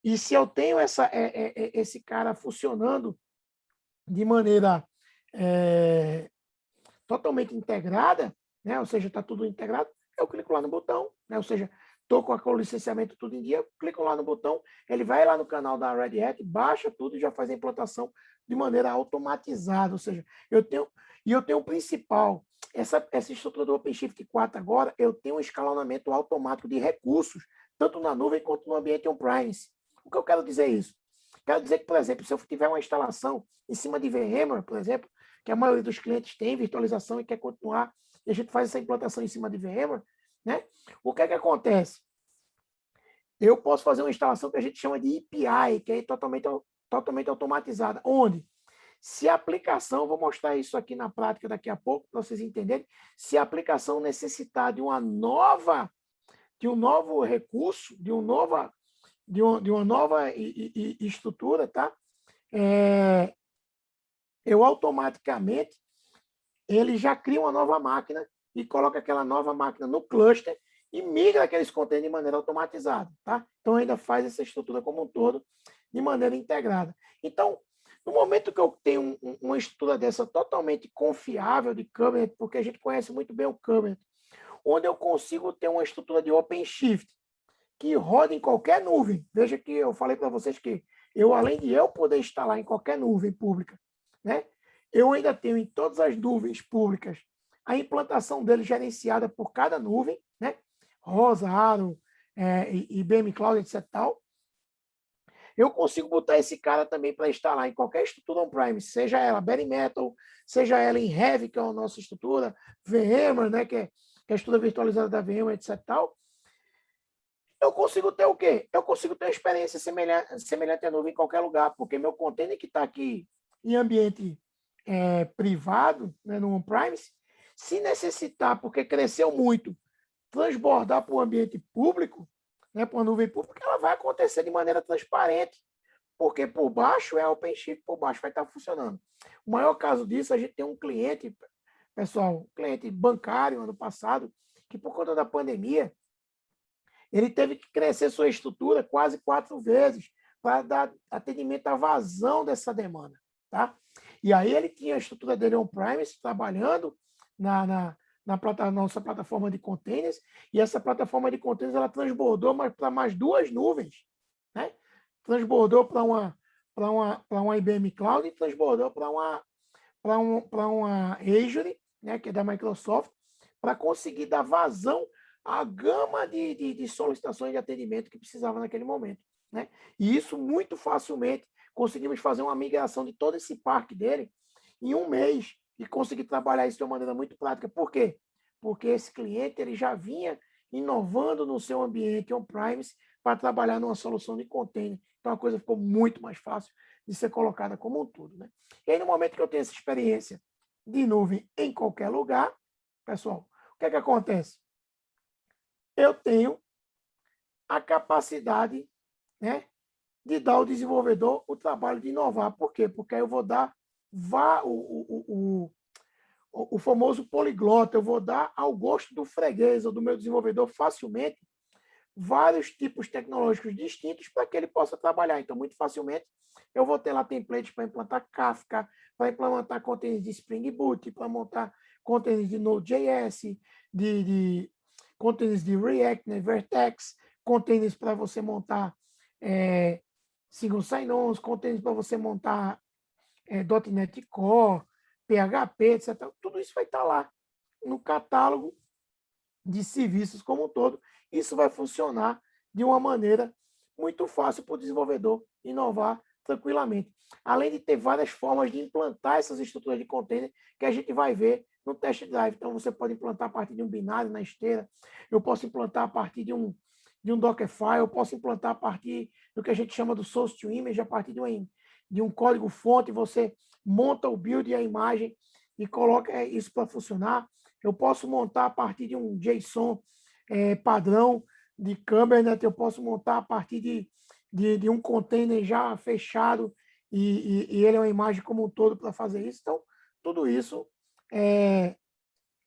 E se eu tenho esse cara funcionando de maneira totalmente integrada, né? Ou seja, está tudo integrado, eu clico lá no botão, né? Ou seja, estou com o licenciamento tudo em dia, clico lá no botão, ele vai lá no canal da Red Hat, baixa tudo e já faz a implantação de maneira automatizada. Ou seja, eu tenho o principal, essa estrutura do OpenShift 4 agora, eu tenho um escalonamento automático de recursos, tanto na nuvem quanto no ambiente on-premise. O que eu quero dizer isso? Quero dizer que, por exemplo, se eu tiver uma instalação em cima de VMware, por exemplo, que a maioria dos clientes tem virtualização e quer continuar, e a gente faz essa implantação em cima de VMware, né? O que é que acontece? Eu posso fazer uma instalação que a gente chama de API, que é totalmente automatizada, onde, se a aplicação, vou mostrar isso aqui na prática daqui a pouco, para vocês entenderem, se a aplicação necessitar de um novo recurso, de uma nova estrutura, tá? Eu automaticamente, ele já cria uma nova máquina e coloca aquela nova máquina no cluster e migra aqueles containers de maneira automatizada, tá? Então, ainda faz essa estrutura como um todo de maneira integrada. Então, no momento que eu tenho uma estrutura dessa totalmente confiável de Kubernetes, porque a gente conhece muito bem o Kubernetes, onde eu consigo ter uma estrutura de OpenShift que roda em qualquer nuvem. Veja que eu falei para vocês que além de eu poder instalar em qualquer nuvem pública, né, eu ainda tenho em todas as nuvens públicas a implantação dele gerenciada por cada nuvem, né, Rosa, Aro, IBM Cloud, etc. Tal. Eu consigo botar esse cara também para instalar em qualquer estrutura on-premise, seja ela Bare Metal, seja ela em Heavy, que é a nossa estrutura, VMware, né, que é a estrutura virtualizada da VMware, etc. Tal. Eu consigo ter o quê? Eu consigo ter uma experiência semelhante à nuvem em qualquer lugar, porque meu container que está aqui em ambiente privado, né, no on-premise, se necessitar, porque cresceu muito, transbordar para o ambiente público, né, para uma nuvem pública, ela vai acontecer de maneira transparente, porque por baixo é OpenShift, por baixo vai estar funcionando. O maior caso disso, a gente tem um cliente, pessoal, um cliente bancário ano passado, que por conta da pandemia, ele teve que crescer sua estrutura quase 4 vezes para dar atendimento à vazão dessa demanda. Tá? E aí ele tinha a estrutura dele on-premise, trabalhando na nossa plataforma de containers, e essa plataforma de containers ela transbordou para mais 2 nuvens. Né? Transbordou para uma IBM Cloud e transbordou para uma Azure, né, que é da Microsoft, para conseguir dar vazão à gama de solicitações de atendimento que precisava naquele momento. Né? E isso muito facilmente conseguimos fazer uma migração de todo esse parque dele em 1 mês e conseguir trabalhar isso de uma maneira muito prática. Por quê? Porque esse cliente ele já vinha inovando no seu ambiente on-premise para trabalhar numa solução de container. Então, a coisa ficou muito mais fácil de ser colocada como um todo. Né? E aí, no momento que eu tenho essa experiência de nuvem em qualquer lugar, pessoal, o que é que acontece? Eu tenho a capacidade, né, de dar ao desenvolvedor o trabalho de inovar. Por quê? Porque aí eu vou dar o famoso poliglota, eu vou dar ao gosto do freguês ou do meu desenvolvedor facilmente vários tipos tecnológicos distintos para que ele possa trabalhar. Então, muito facilmente, eu vou ter lá templates para implantar Kafka, para implementar containers de Spring Boot, para montar containers de Node.js, de containers de React, né, Vertex, containers para você montar single sign-ons, containers para você montar .NET Core, PHP, etc. Tudo isso vai estar lá no catálogo de serviços como um todo. Isso vai funcionar de uma maneira muito fácil para o desenvolvedor inovar tranquilamente. Além de ter várias formas de implantar essas estruturas de container que a gente vai ver no test drive. Então, você pode implantar a partir de um binário na esteira, eu posso implantar a partir de um Dockerfile, eu posso implantar a partir do que a gente chama do source to image, a partir de um código-fonte, você monta o build e a imagem e coloca isso para funcionar. Eu posso montar a partir de um JSON padrão de Kubernetes, eu posso montar a partir de um container já fechado e ele é uma imagem como um todo para fazer isso. Então, tudo isso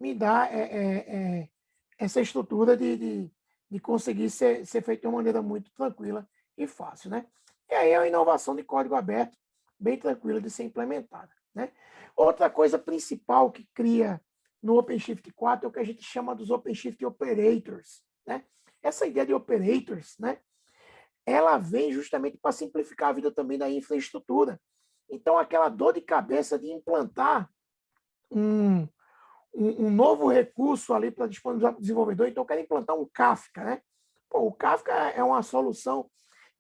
me dá essa estrutura de de conseguir ser feito de uma maneira muito tranquila e fácil, né? E aí é uma inovação de código aberto, bem tranquila de ser implementada, né? Outra coisa principal que cria no OpenShift 4 é o que a gente chama dos OpenShift Operators, né? Essa ideia de operators, né? Ela vem justamente para simplificar a vida também da infraestrutura. Então, aquela dor de cabeça de implantar um, um novo recurso ali para disponibilizar para o desenvolvedor, então eu quero implantar um Kafka, né? Pô, o Kafka é uma solução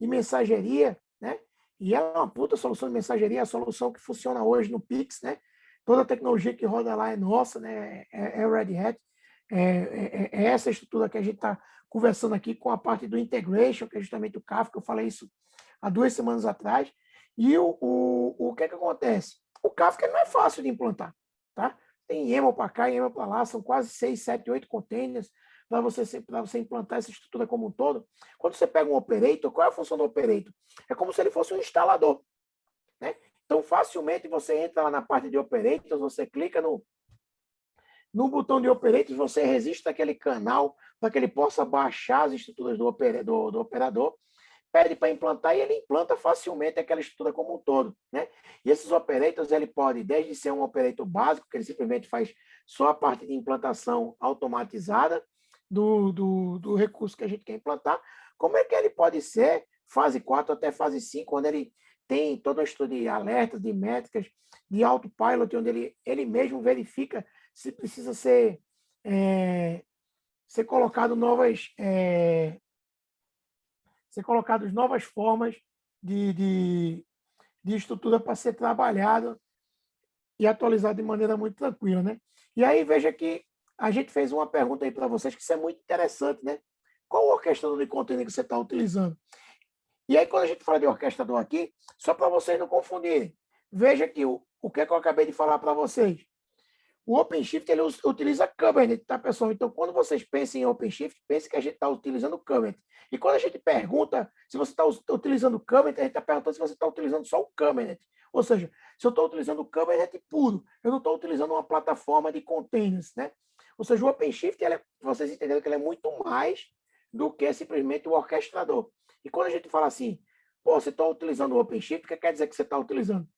de mensageria, né? E é uma puta solução de mensageria, é a solução que funciona hoje no Pix, né? Toda a tecnologia que roda lá é nossa, né? É Red Hat. É essa estrutura que a gente está conversando aqui com a parte do integration, que é justamente o Kafka, eu falei isso há 2 semanas atrás. E o que acontece? O Kafka não é fácil de implantar, tá? Tem YAML para cá, YAML para lá, são quase 6, 7, 8 containers para você implantar essa estrutura como um todo. Quando você pega um operator, qual é a função do operator? É como se ele fosse um instalador, né? Então, facilmente você entra lá na parte de operators, você clica no botão de operators, você registra aquele canal para que ele possa baixar as estruturas do operador, pede para implantar e ele implanta facilmente aquela estrutura como um todo, né? E esses operators, ele pode, desde ser um operator básico, que ele simplesmente faz só a parte de implantação automatizada do recurso que a gente quer implantar, como é que ele pode ser fase 4 até fase 5, onde ele tem todo o estudo de alertas, de métricas, de autopilot, onde ele mesmo verifica se precisa ser colocado ser colocadas novas formas de estrutura para ser trabalhado e atualizado de maneira muito tranquila, né? E aí veja que a gente fez uma pergunta aí para vocês que isso é muito interessante, né? Qual o orquestrador de container que você está utilizando? E aí, quando a gente fala de orquestrador aqui, só para vocês não confundirem, veja que o que eu acabei de falar para vocês. O OpenShift ele utiliza Kubernetes, tá, pessoal? Então, quando vocês pensam em OpenShift, pense que a gente está utilizando Kubernetes. E quando a gente pergunta se você está utilizando Kubernetes, a gente está perguntando se você está utilizando só o Kubernetes. Ou seja, se eu estou utilizando o Kubernetes puro, eu não estou utilizando uma plataforma de containers, né? Ou seja, o OpenShift, vocês entenderam que ele é muito mais do que simplesmente o orquestrador. E quando a gente fala assim, pô, você está utilizando o OpenShift, o que quer dizer que você está utilizando?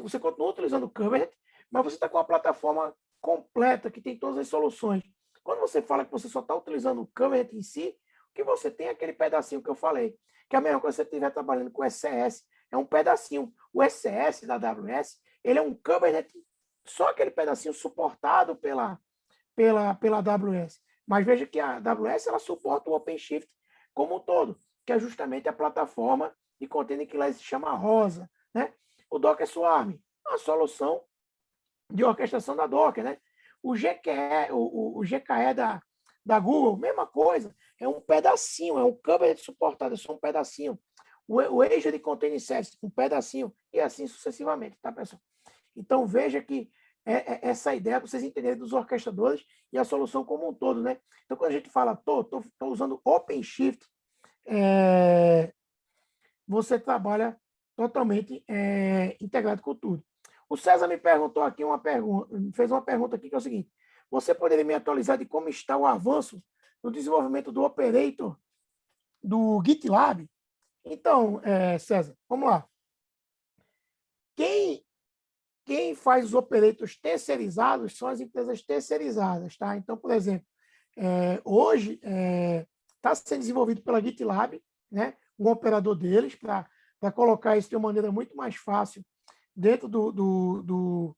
Você continua utilizando o Kubernetes, mas você está com uma plataforma completa, que tem todas as soluções. Quando você fala que você só está utilizando o Kubernetes em si, o que você tem é aquele pedacinho que eu falei, que é a mesma coisa que você estiver trabalhando com o SCS, é um pedacinho. O SCS da AWS, ele é um Kubernetes, só aquele pedacinho suportado pela AWS. Mas veja que a AWS ela suporta o OpenShift como um todo, que é justamente a plataforma de container que lá se chama Rosa, né? O Docker Swarm, a solução de orquestração da Docker, né? O GKE, o GKE da Google, mesma coisa, é um pedacinho, é um Kubernetes suportado, é só um pedacinho. O Azure de Container Service, um pedacinho, e assim sucessivamente, tá, pessoal? Então, veja que essa ideia para vocês entenderem dos orquestradores e a solução como um todo, né? Então, quando a gente fala, tô usando OpenShift, você trabalha totalmente integrado com tudo. O César me perguntou aqui fez uma pergunta aqui que é o seguinte: você poderia me atualizar de como está o avanço no desenvolvimento do operator do GitLab? Então, César, vamos lá. Quem faz os operators terceirizados são as empresas terceirizadas, tá? Então, por exemplo, hoje está sendo desenvolvido pela GitLab, né? Um operador deles para colocar isso de uma maneira muito mais fácil dentro do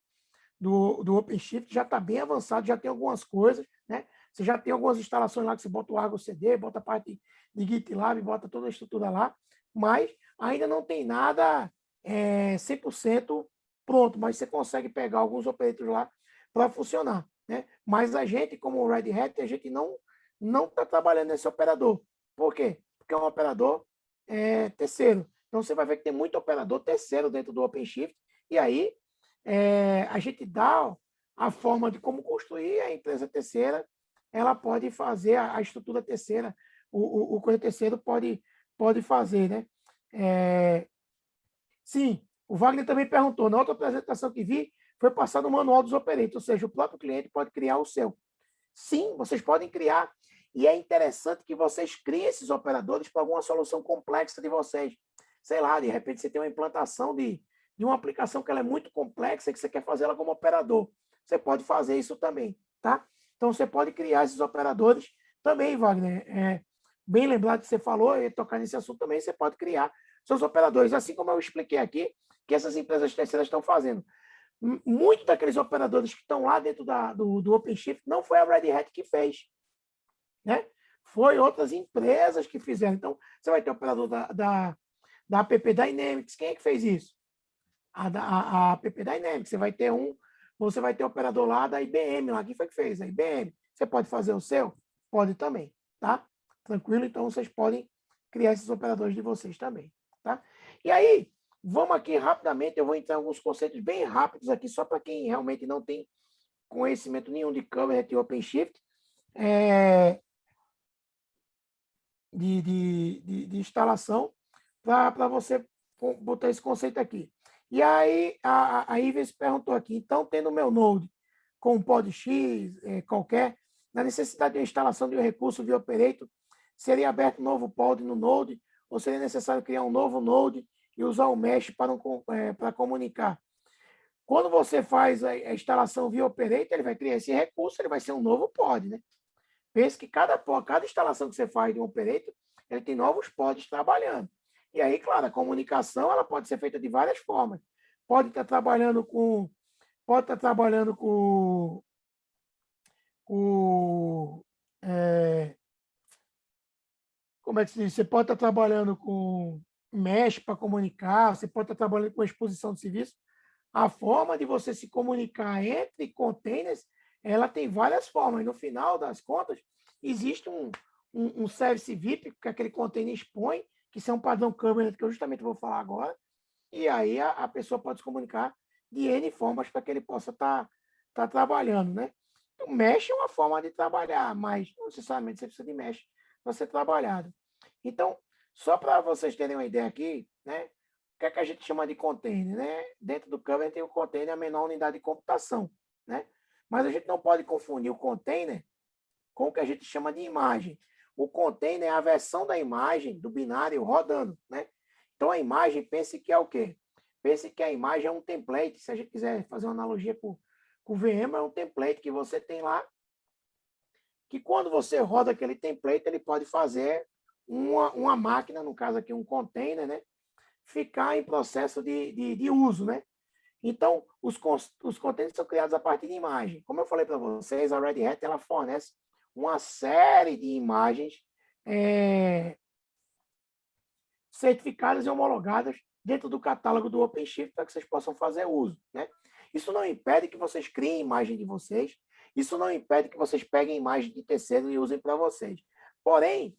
OpenShift, já está bem avançado, já tem algumas coisas, né? Você já tem algumas instalações lá que você bota o Argo CD, bota a parte de GitLab, bota toda a estrutura lá, mas ainda não tem nada 100% pronto, mas você consegue pegar alguns operators lá para funcionar, né? Mas a gente, como o Red Hat, a gente não está trabalhando nesse operador. Por quê? Porque é um operador terceiro. Então, você vai ver que tem muito operador terceiro dentro do OpenShift, e aí a gente dá a forma de como construir a empresa terceira, ela pode fazer a estrutura terceira, o coisa terceiro pode fazer, né? Sim, o Wagner também perguntou, na outra apresentação que vi, foi passado o manual dos operators, ou seja, o próprio cliente pode criar o seu. Sim, vocês podem criar. E é interessante que vocês criem esses operadores para alguma solução complexa de vocês. Sei lá, de repente você tem uma implantação de uma aplicação que ela é muito complexa e que você quer fazer ela como operador. Você pode fazer isso também, tá? Então, você pode criar esses operadores também, Wagner. Bem lembrado que você falou, e tocar nesse assunto também, você pode criar seus operadores, assim como eu expliquei aqui, que essas empresas terceiras estão fazendo. Muitos daqueles operadores que estão lá dentro do OpenShift não foi a Red Hat que fez, né? Foi outras empresas que fizeram. Então, você vai ter o operador da App Dynamics. Quem é que fez isso? A App Dynamics. Você vai ter o operador lá da IBM, lá. Quem foi que fez? A IBM. Você pode fazer o seu? Pode também, tá? Tranquilo? Então, vocês podem criar esses operadores de vocês também, tá? E aí, vamos aqui rapidamente, eu vou entrar em alguns conceitos bem rápidos aqui, só para quem realmente não tem conhecimento nenhum de Kubernetes e OpenShift, de instalação, para você botar esse conceito aqui. E aí, a Ives perguntou aqui, então, tendo o meu Node com um pod X, qualquer, na necessidade de instalação de um recurso via Operator, seria aberto um novo pod no Node, ou seria necessário criar um novo Node e usar o mesh para comunicar? Quando você faz a instalação via Operator, ele vai criar esse recurso, ele vai ser um novo pod, né? Pense que cada instalação que você faz de um Operator, ele tem novos pods trabalhando. E aí, claro, a comunicação ela pode ser feita de várias formas. Pode estar trabalhando com como é que se diz? Você pode estar trabalhando com mesh para comunicar, você pode estar trabalhando com exposição de serviço. A forma de você se comunicar entre containers, ela tem várias formas. No final das contas, existe um service VIP que aquele container expõe, que isso é um padrão Kubernetes que eu justamente vou falar agora, e aí a pessoa pode se comunicar de N formas para que ele possa estar trabalhando, né? Então, mesh é uma forma de trabalhar, mas não necessariamente você precisa de mesh para ser trabalhado. Então, só para vocês terem uma ideia aqui, né? O que é que a gente chama de container, né? Dentro do Kubernetes tem o container, a menor unidade de computação, né? Mas a gente não pode confundir o container com o que a gente chama de imagem. O container é a versão da imagem do binário rodando, né? Então, a imagem, pense que é o quê? Pense que a imagem é um template. Se a gente quiser fazer uma analogia com o VM, é um template que você tem lá, que quando você roda aquele template, ele pode fazer uma máquina, no caso aqui um container, né? Ficar em processo de uso, né? Então, os containers são criados a partir de imagem. Como eu falei para vocês, a Red Hat ela fornece uma série de imagens certificadas e homologadas dentro do catálogo do OpenShift para que vocês possam fazer uso, né? Isso não impede que vocês criem imagem de vocês, isso não impede que vocês peguem imagem de terceiro e usem para vocês. Porém,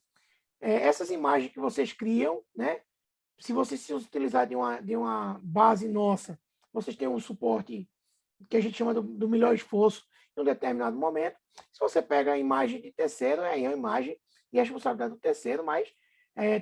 essas imagens que vocês criam, né? Se vocês se utilizar de uma base nossa, vocês têm um suporte que a gente chama do melhor esforço em um determinado momento. Se você pega a imagem de terceiro, aí é a imagem e a responsabilidade do terceiro, mas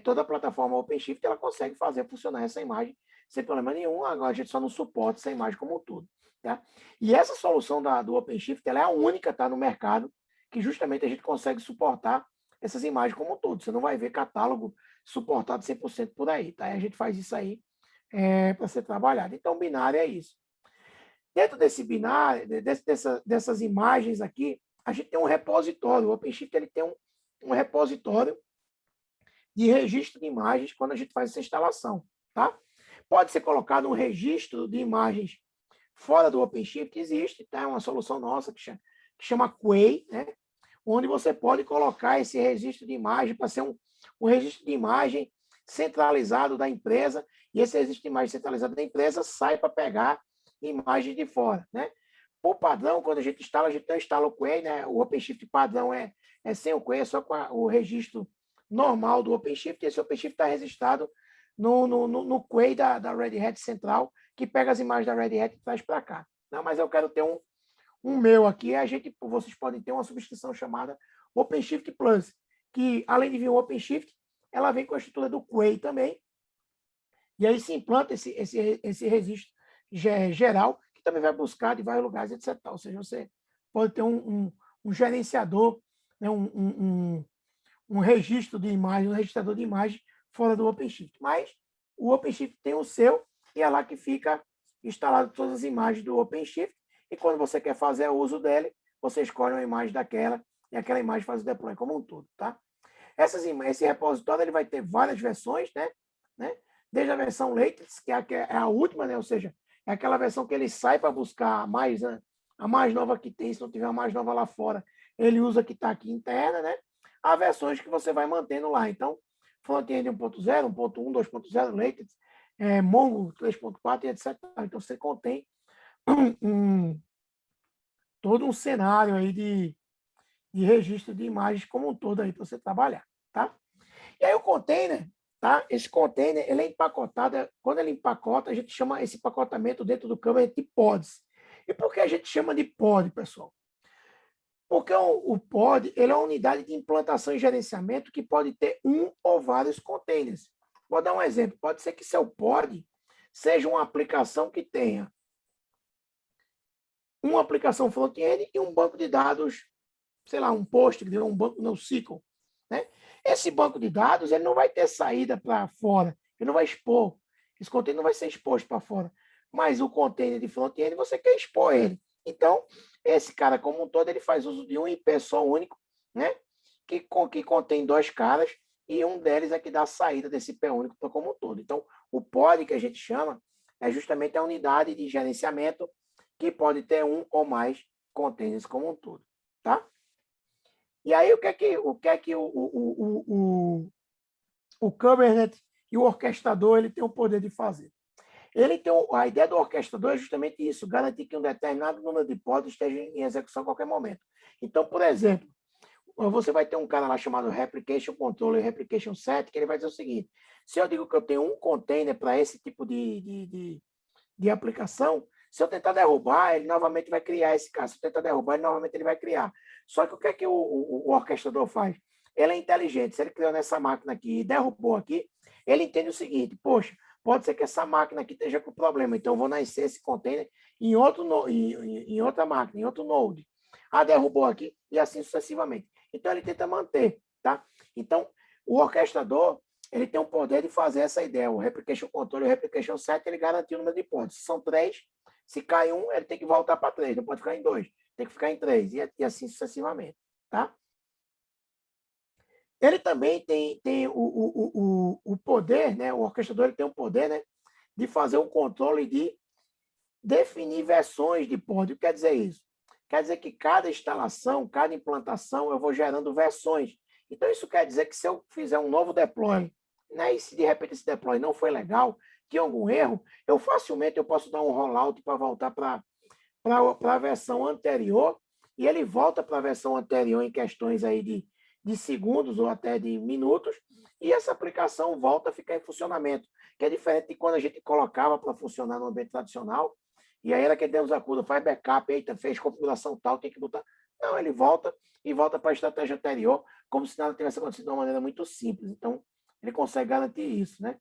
toda a plataforma OpenShift ela consegue fazer funcionar essa imagem sem problema nenhum. Agora a gente só não suporta essa imagem como um todo. Tá? E essa solução do OpenShift ela é a única tá, no mercado que justamente a gente consegue suportar essas imagens como um todo. Você não vai ver catálogo suportado 100% por aí. Tá? E a gente faz isso aí para ser trabalhado. Então, binário é isso. Dentro desse binário, dessas imagens aqui, a gente tem um repositório. O OpenShift ele tem um repositório de registro de imagens quando a gente faz essa instalação. Tá? Pode ser colocado um registro de imagens fora do OpenShift, existe, tá? É uma solução nossa que chama Quay, né? Onde você pode colocar esse registro de imagem para ser um registro de imagem centralizado da empresa, e esse registro de imagem centralizado da empresa sai para pegar imagens de fora, né? Por padrão, quando a gente não instala o Quay, né? O OpenShift padrão é sem o Quay, é só com o registro normal do OpenShift, e esse OpenShift está registrado no Quay da Red Hat Central, que pega as imagens da Red Hat e traz para cá. Não, mas eu quero ter um meu aqui, vocês podem ter uma subscrição chamada OpenShift Plus, que além de vir o OpenShift, ela vem com a estrutura do Quay também, e aí se implanta esse registro geral, que também vai buscar de vários lugares, etc. Ou seja, você pode ter um gerenciador né, um registro de imagem, um registrador de imagem fora do OpenShift. Mas o OpenShift tem o seu e é lá que fica instalado todas as imagens do OpenShift. E quando você quer fazer o uso dele, você escolhe uma imagem daquela e aquela imagem faz o deploy como um todo, tá? Esse repositório ele vai ter várias versões, né? Desde a versão latest, que é a última, né? Ou seja, é aquela versão que ele sai para buscar a mais nova que tem, se não tiver a mais nova lá fora, ele usa a que está aqui interna, né? Há versões que você vai mantendo lá. Então, front-end 1.0, 1.1, 2.0, latest, Mongo 3.4 e etc. Então, você contém todo um cenário aí de registro de imagens como um todo aí para você trabalhar, tá? E aí o container, tá? Esse container, ele é empacotado, quando ele empacota, a gente chama esse empacotamento dentro do Camel de pods. E por que a gente chama de pod, pessoal? Porque o pod, ele é uma unidade de implantação e gerenciamento que pode ter um ou vários containers. Vou dar um exemplo. Pode ser que seu pod seja uma aplicação que tenha uma aplicação front-end e um banco de dados, sei lá, um Postgre, um banco NoSQL, né? Esse banco de dados ele não vai ter saída para fora, ele não vai expor. Esse container não vai ser exposto para fora. Mas o container de front-end, você quer expor ele. Então, esse cara como um todo, ele faz uso de um IP só único, né? Que contém dois caras, e um deles é que dá a saída desse IP único para como um todo. Então, o pod que a gente chama é justamente a unidade de gerenciamento que pode ter um ou mais containers como um todo, tá? E aí, o que é que o Kubernetes e o orquestrador ele tem o poder de fazer? Ele tem a ideia do orquestrador é justamente isso, garantir que um determinado número de pods esteja em execução a qualquer momento. Então, por exemplo, você vai ter um cara lá chamado Replication Controller, Replication Set, que ele vai dizer o seguinte: se eu digo que eu tenho um container para esse tipo de aplicação, se eu tentar derrubar, ele novamente vai criar esse caso. Se eu tentar derrubar, ele novamente ele vai criar. Só que o que é que o orquestrador faz? Ele é inteligente. Se ele criou nessa máquina aqui e derrubou aqui, ele entende o seguinte: poxa, pode ser que essa máquina aqui esteja com problema, então eu vou nascer esse container em, em outra máquina, em outro node. Ah, derrubou aqui e assim sucessivamente. Então ele tenta manter, tá? Então, o orquestrador ele tem o poder de fazer essa ideia. O Replication Control e o Replication Set, ele garantiu o número de pontos. Se são 3, se cai um, ele tem que voltar para 3, não pode ficar em 2, tem que ficar em 3, e assim sucessivamente. Tá? Ele também tem o poder, né? O orquestrador ele tem o poder, né? De fazer um controle de definir versões de pod. O que quer dizer isso? Quer dizer que cada instalação, cada implantação, eu vou gerando versões. Então, isso quer dizer que se eu fizer um novo deploy, né, e se de repente esse deploy não foi legal, tinha algum erro, eu facilmente posso dar um rollout para voltar para a versão anterior, e ele volta para a versão anterior em questões aí de segundos ou até de minutos, e essa aplicação volta a ficar em funcionamento, que é diferente de quando a gente colocava para funcionar no ambiente tradicional, e aí era que Deus acuda, faz backup, eita, fez configuração tal, tem que botar. Não, ele volta e volta para a estratégia anterior, como se nada tivesse acontecido de uma maneira muito simples. Então, ele consegue garantir isso, né?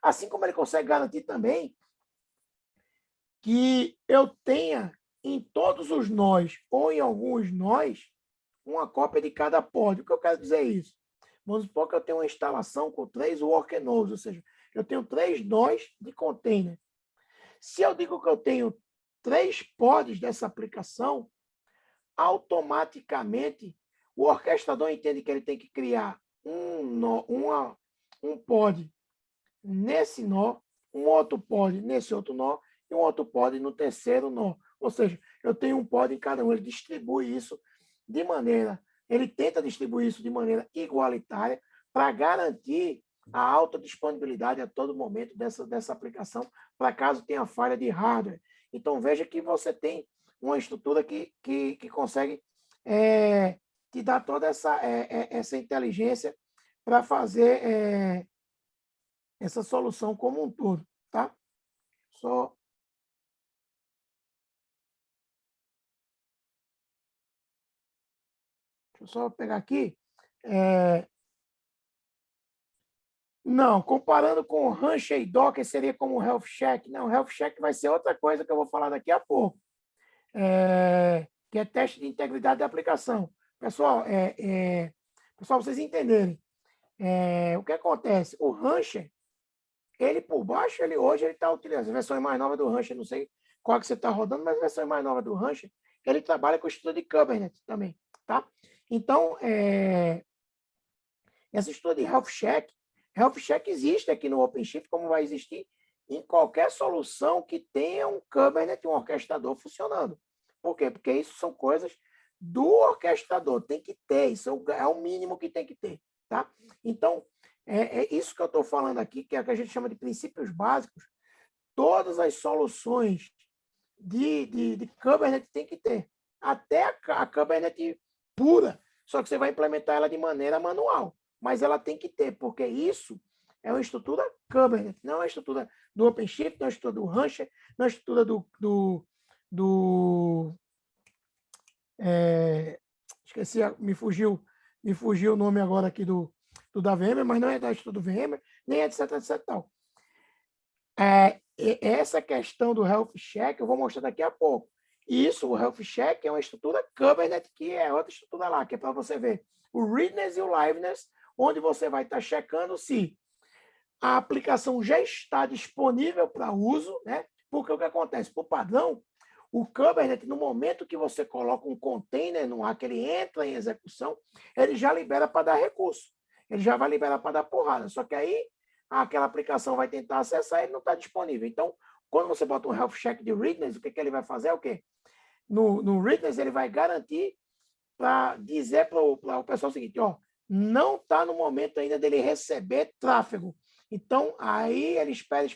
Assim como ele consegue garantir também que eu tenha em todos os nós ou em alguns nós uma cópia de cada pod. O que eu quero dizer é isso? Vamos supor que eu tenho uma instalação com 3 worker nodes, ou seja, eu tenho 3 nós de container. Se eu digo que eu tenho 3 pods dessa aplicação, automaticamente o orquestrador entende que ele tem que criar um pod nesse nó, um outro pod nesse outro nó e um outro pod no terceiro nó. Ou seja, eu tenho um pod em cada um, ele distribui isso de maneira, ele tenta distribuir isso de maneira igualitária para garantir a alta disponibilidade a todo momento dessa aplicação, para caso tenha falha de hardware. Então, veja que você tem uma estrutura que consegue te dar toda essa inteligência para fazer essa solução como um todo, tá? Só deixa eu só pegar aqui. Não, comparando com o Rancher e Docker, seria como o Health Check. Não, o Health Check vai ser outra coisa que eu vou falar daqui a pouco, que é teste de integridade da aplicação. Pessoal, pessoal, vocês entenderem, o que acontece? O Rancher, ele por baixo, hoje ele está utilizando as versões mais novas do Rancher, não sei qual que você está rodando, mas a versão mais nova do Rancher, ele trabalha com estrutura de Kubernetes também, tá? Então, essa estrutura de Health Check existe aqui no OpenShift, como vai existir em qualquer solução que tenha um Kubernetes, um orquestrador funcionando. Por quê? Porque isso são coisas do orquestrador, tem que ter, isso é o mínimo que tem que ter, tá? Então, é isso que eu estou falando aqui, que é o que a gente chama de princípios básicos. Todas as soluções de Kubernetes tem que ter. Até a Kubernetes pura, só que você vai implementar ela de maneira manual. Mas ela tem que ter, porque isso é uma estrutura Kubernetes, não é uma estrutura do OpenShift, não é uma estrutura do Rancher, não é uma estrutura esqueci, me fugiu o nome agora aqui do da VMware, mas não é da estrutura do VMware, nem etc, etc tal. Essa questão do Health Check eu vou mostrar daqui a pouco. Isso, o Health Check é uma estrutura Kubernetes, que é outra estrutura lá, que é para você ver o Readiness e o Liveness, onde você vai estar checando se a aplicação já está disponível para uso, né? Porque o que acontece? Por padrão, o Kubernetes, no momento que você coloca um container no ar, que ele entra em execução, ele já libera para dar recurso. Ele já vai liberar para dar porrada. Só que aí, aquela aplicação vai tentar acessar e ele não está disponível. Então, quando você bota um health check de readiness, o que ele vai fazer é o quê? No readiness, ele vai garantir para dizer para o pessoal o seguinte, ó, não está no momento ainda dele receber tráfego. Então, aí ele espera.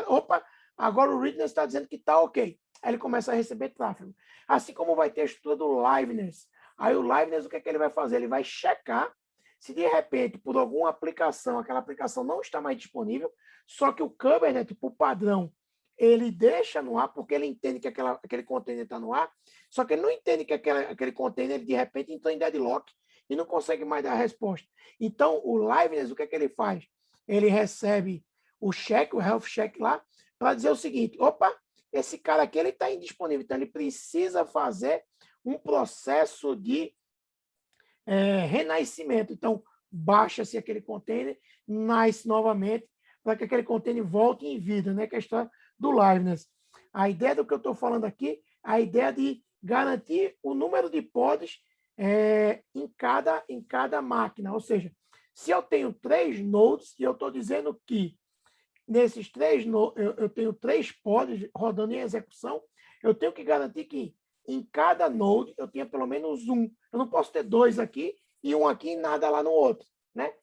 Opa, agora o readiness está dizendo que está ok. Aí ele começa a receber tráfego. Assim como vai ter a estrutura do liveness. Aí o liveness, o que ele vai fazer? Ele vai checar se de repente, por alguma aplicação, aquela aplicação não está mais disponível, só que o Kubernetes, por padrão, ele deixa no ar porque ele entende que aquele container está no ar, só que ele não entende que aquele container, de repente, entrou em deadlock e não consegue mais dar a resposta. Então, o liveness, o que ele faz? Ele recebe o check, o health check lá, para dizer o seguinte, opa, esse cara aqui ele está indisponível, então ele precisa fazer um processo de renascimento. Então, baixa-se aquele container, nasce novamente, para que aquele container volte em vida, né? Que é a história do liveness. A ideia do que eu estou falando aqui, a ideia de garantir o número de pods em cada máquina. Ou seja, se eu tenho 3 nodes, e eu estou dizendo que nesses 3 eu tenho 3 pods rodando em execução, eu tenho que garantir que em cada node eu tenha pelo menos um. Eu não posso ter 2 aqui e um aqui e nada lá no outro, né?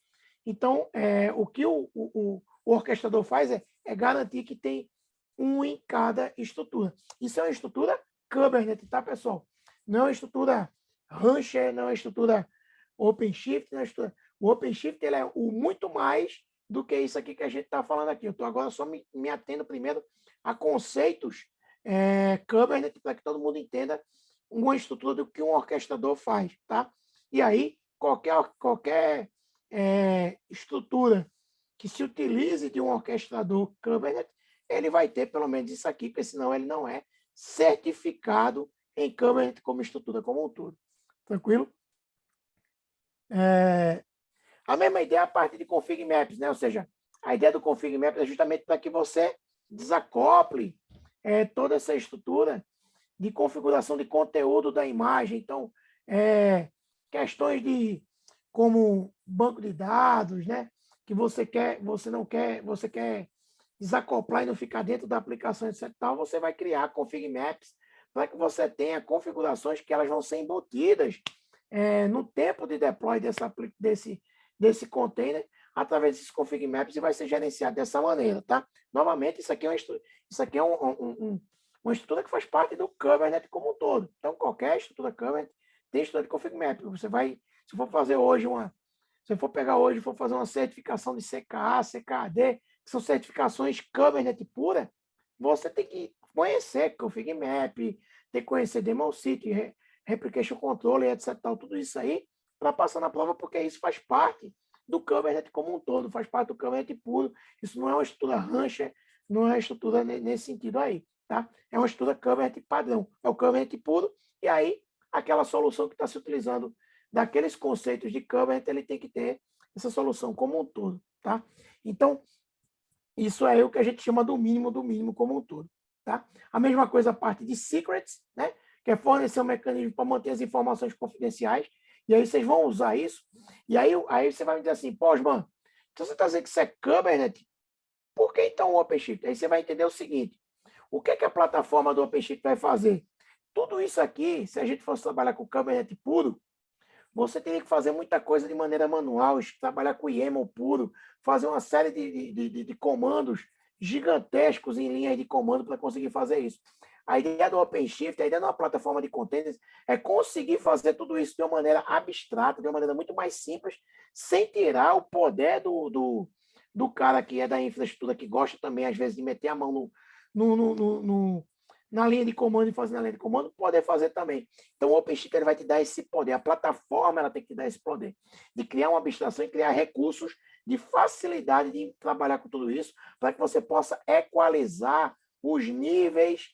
Então, o que o orquestrador faz é garantir que tem um em cada estrutura. Isso é uma estrutura Kubernetes, tá, pessoal? Não é uma estrutura Rancher, não é uma estrutura OpenShift, não é uma estrutura... O OpenShift ele é o muito mais do que isso aqui que a gente está falando aqui. Eu estou agora só me atendo primeiro a conceitos Kubernetes para que todo mundo entenda uma estrutura do que um orquestrador faz, tá? E aí, qualquer estrutura que se utilize de um orquestrador Kubernetes, ele vai ter pelo menos isso aqui, porque senão ele não é certificado em Kubernetes como estrutura como um todo. Tranquilo? A mesma ideia é a parte de config maps, né? Ou seja, a ideia do config maps é justamente para que você desacople toda essa estrutura de configuração de conteúdo da imagem. Então, questões de como banco de dados, né? Que você quer desacoplar e não ficar dentro da aplicação, etc. Tal, você vai criar config maps para que você tenha configurações que elas vão ser embutidas no tempo de deploy desse container através desses config maps e vai ser gerenciado dessa maneira, tá? Novamente, isso aqui é uma estrutura que faz parte do Kubernetes como um todo. Então, qualquer estrutura Kubernetes tem estrutura de config map. Você vai, se for fazer hoje se for pegar hoje e for fazer uma certificação de CKA, CKAD, que são certificações Kubernetes pura, você tem que conhecer config map, tem que conhecer Daemon City, Replication Controller, etc. Tudo isso aí para passar na prova, porque isso faz parte do Kubernetes como um todo, faz parte do Kubernetes puro. Isso não é uma estrutura Rancher, não é uma estrutura nesse sentido aí, tá? É uma estrutura Kubernetes padrão, é o Kubernetes puro, e aí aquela solução que está se utilizando daqueles conceitos de Kubernetes, ele tem que ter essa solução como um todo, tá? Então, isso é o que a gente chama do mínimo como um todo, tá? A mesma coisa a parte de secrets, né? Que é fornecer um mecanismo para manter as informações confidenciais. E aí vocês vão usar isso. E aí você vai me dizer assim, pô, Osman, então você está dizendo que isso é Kubernetes? Por que então o OpenShift? Aí você vai entender o seguinte, o que a plataforma do OpenShift vai fazer? Tudo isso aqui, se a gente fosse trabalhar com Kubernetes puro, você teria que fazer muita coisa de maneira manual, trabalhar com YAML puro, fazer uma série de comandos gigantescos em linhas de comando para conseguir fazer isso. A ideia do OpenShift, a ideia de uma plataforma de containers, é conseguir fazer tudo isso de uma maneira abstrata, de uma maneira muito mais simples, sem tirar o poder do cara que é da infraestrutura, que gosta também, às vezes, de meter a mão na linha de comando e fazer na linha de comando, poder fazer também. Então, o OpenShift ele vai te dar esse poder, a plataforma ela tem que te dar esse poder de criar uma abstração e criar recursos de facilidade de trabalhar com tudo isso, para que você possa equalizar os níveis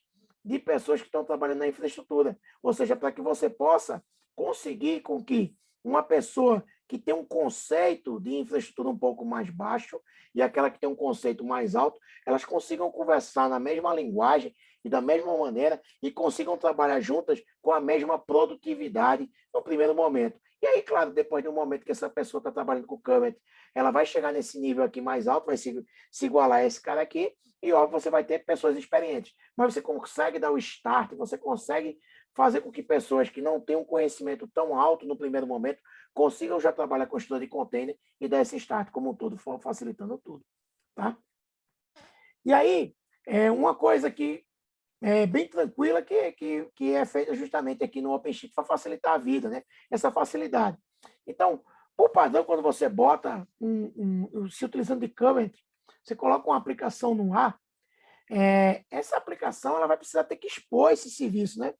de pessoas que estão trabalhando na infraestrutura. Ou seja, para que você possa conseguir com que uma pessoa que tem um conceito de infraestrutura um pouco mais baixo e aquela que tem um conceito mais alto, elas consigam conversar na mesma linguagem e da mesma maneira e consigam trabalhar juntas com a mesma produtividade no primeiro momento. E aí, claro, depois de um momento que essa pessoa está trabalhando com o Kubernetes, ela vai chegar nesse nível aqui mais alto, vai se igualar a esse cara aqui, e óbvio, você vai ter pessoas experientes. Mas você consegue dar o start, você consegue fazer com que pessoas que não têm um conhecimento tão alto no primeiro momento consigam já trabalhar com estrutura de container e dar esse start como um todo, facilitando tudo. Tá? E aí, uma coisa que bem tranquila que é feita justamente aqui no OpenShift para facilitar a vida, né? Essa facilidade. Então, por padrão, quando você bota, se utilizando de Kubernetes, você coloca uma aplicação no ar, essa aplicação ela vai precisar ter que expor esse serviço, né?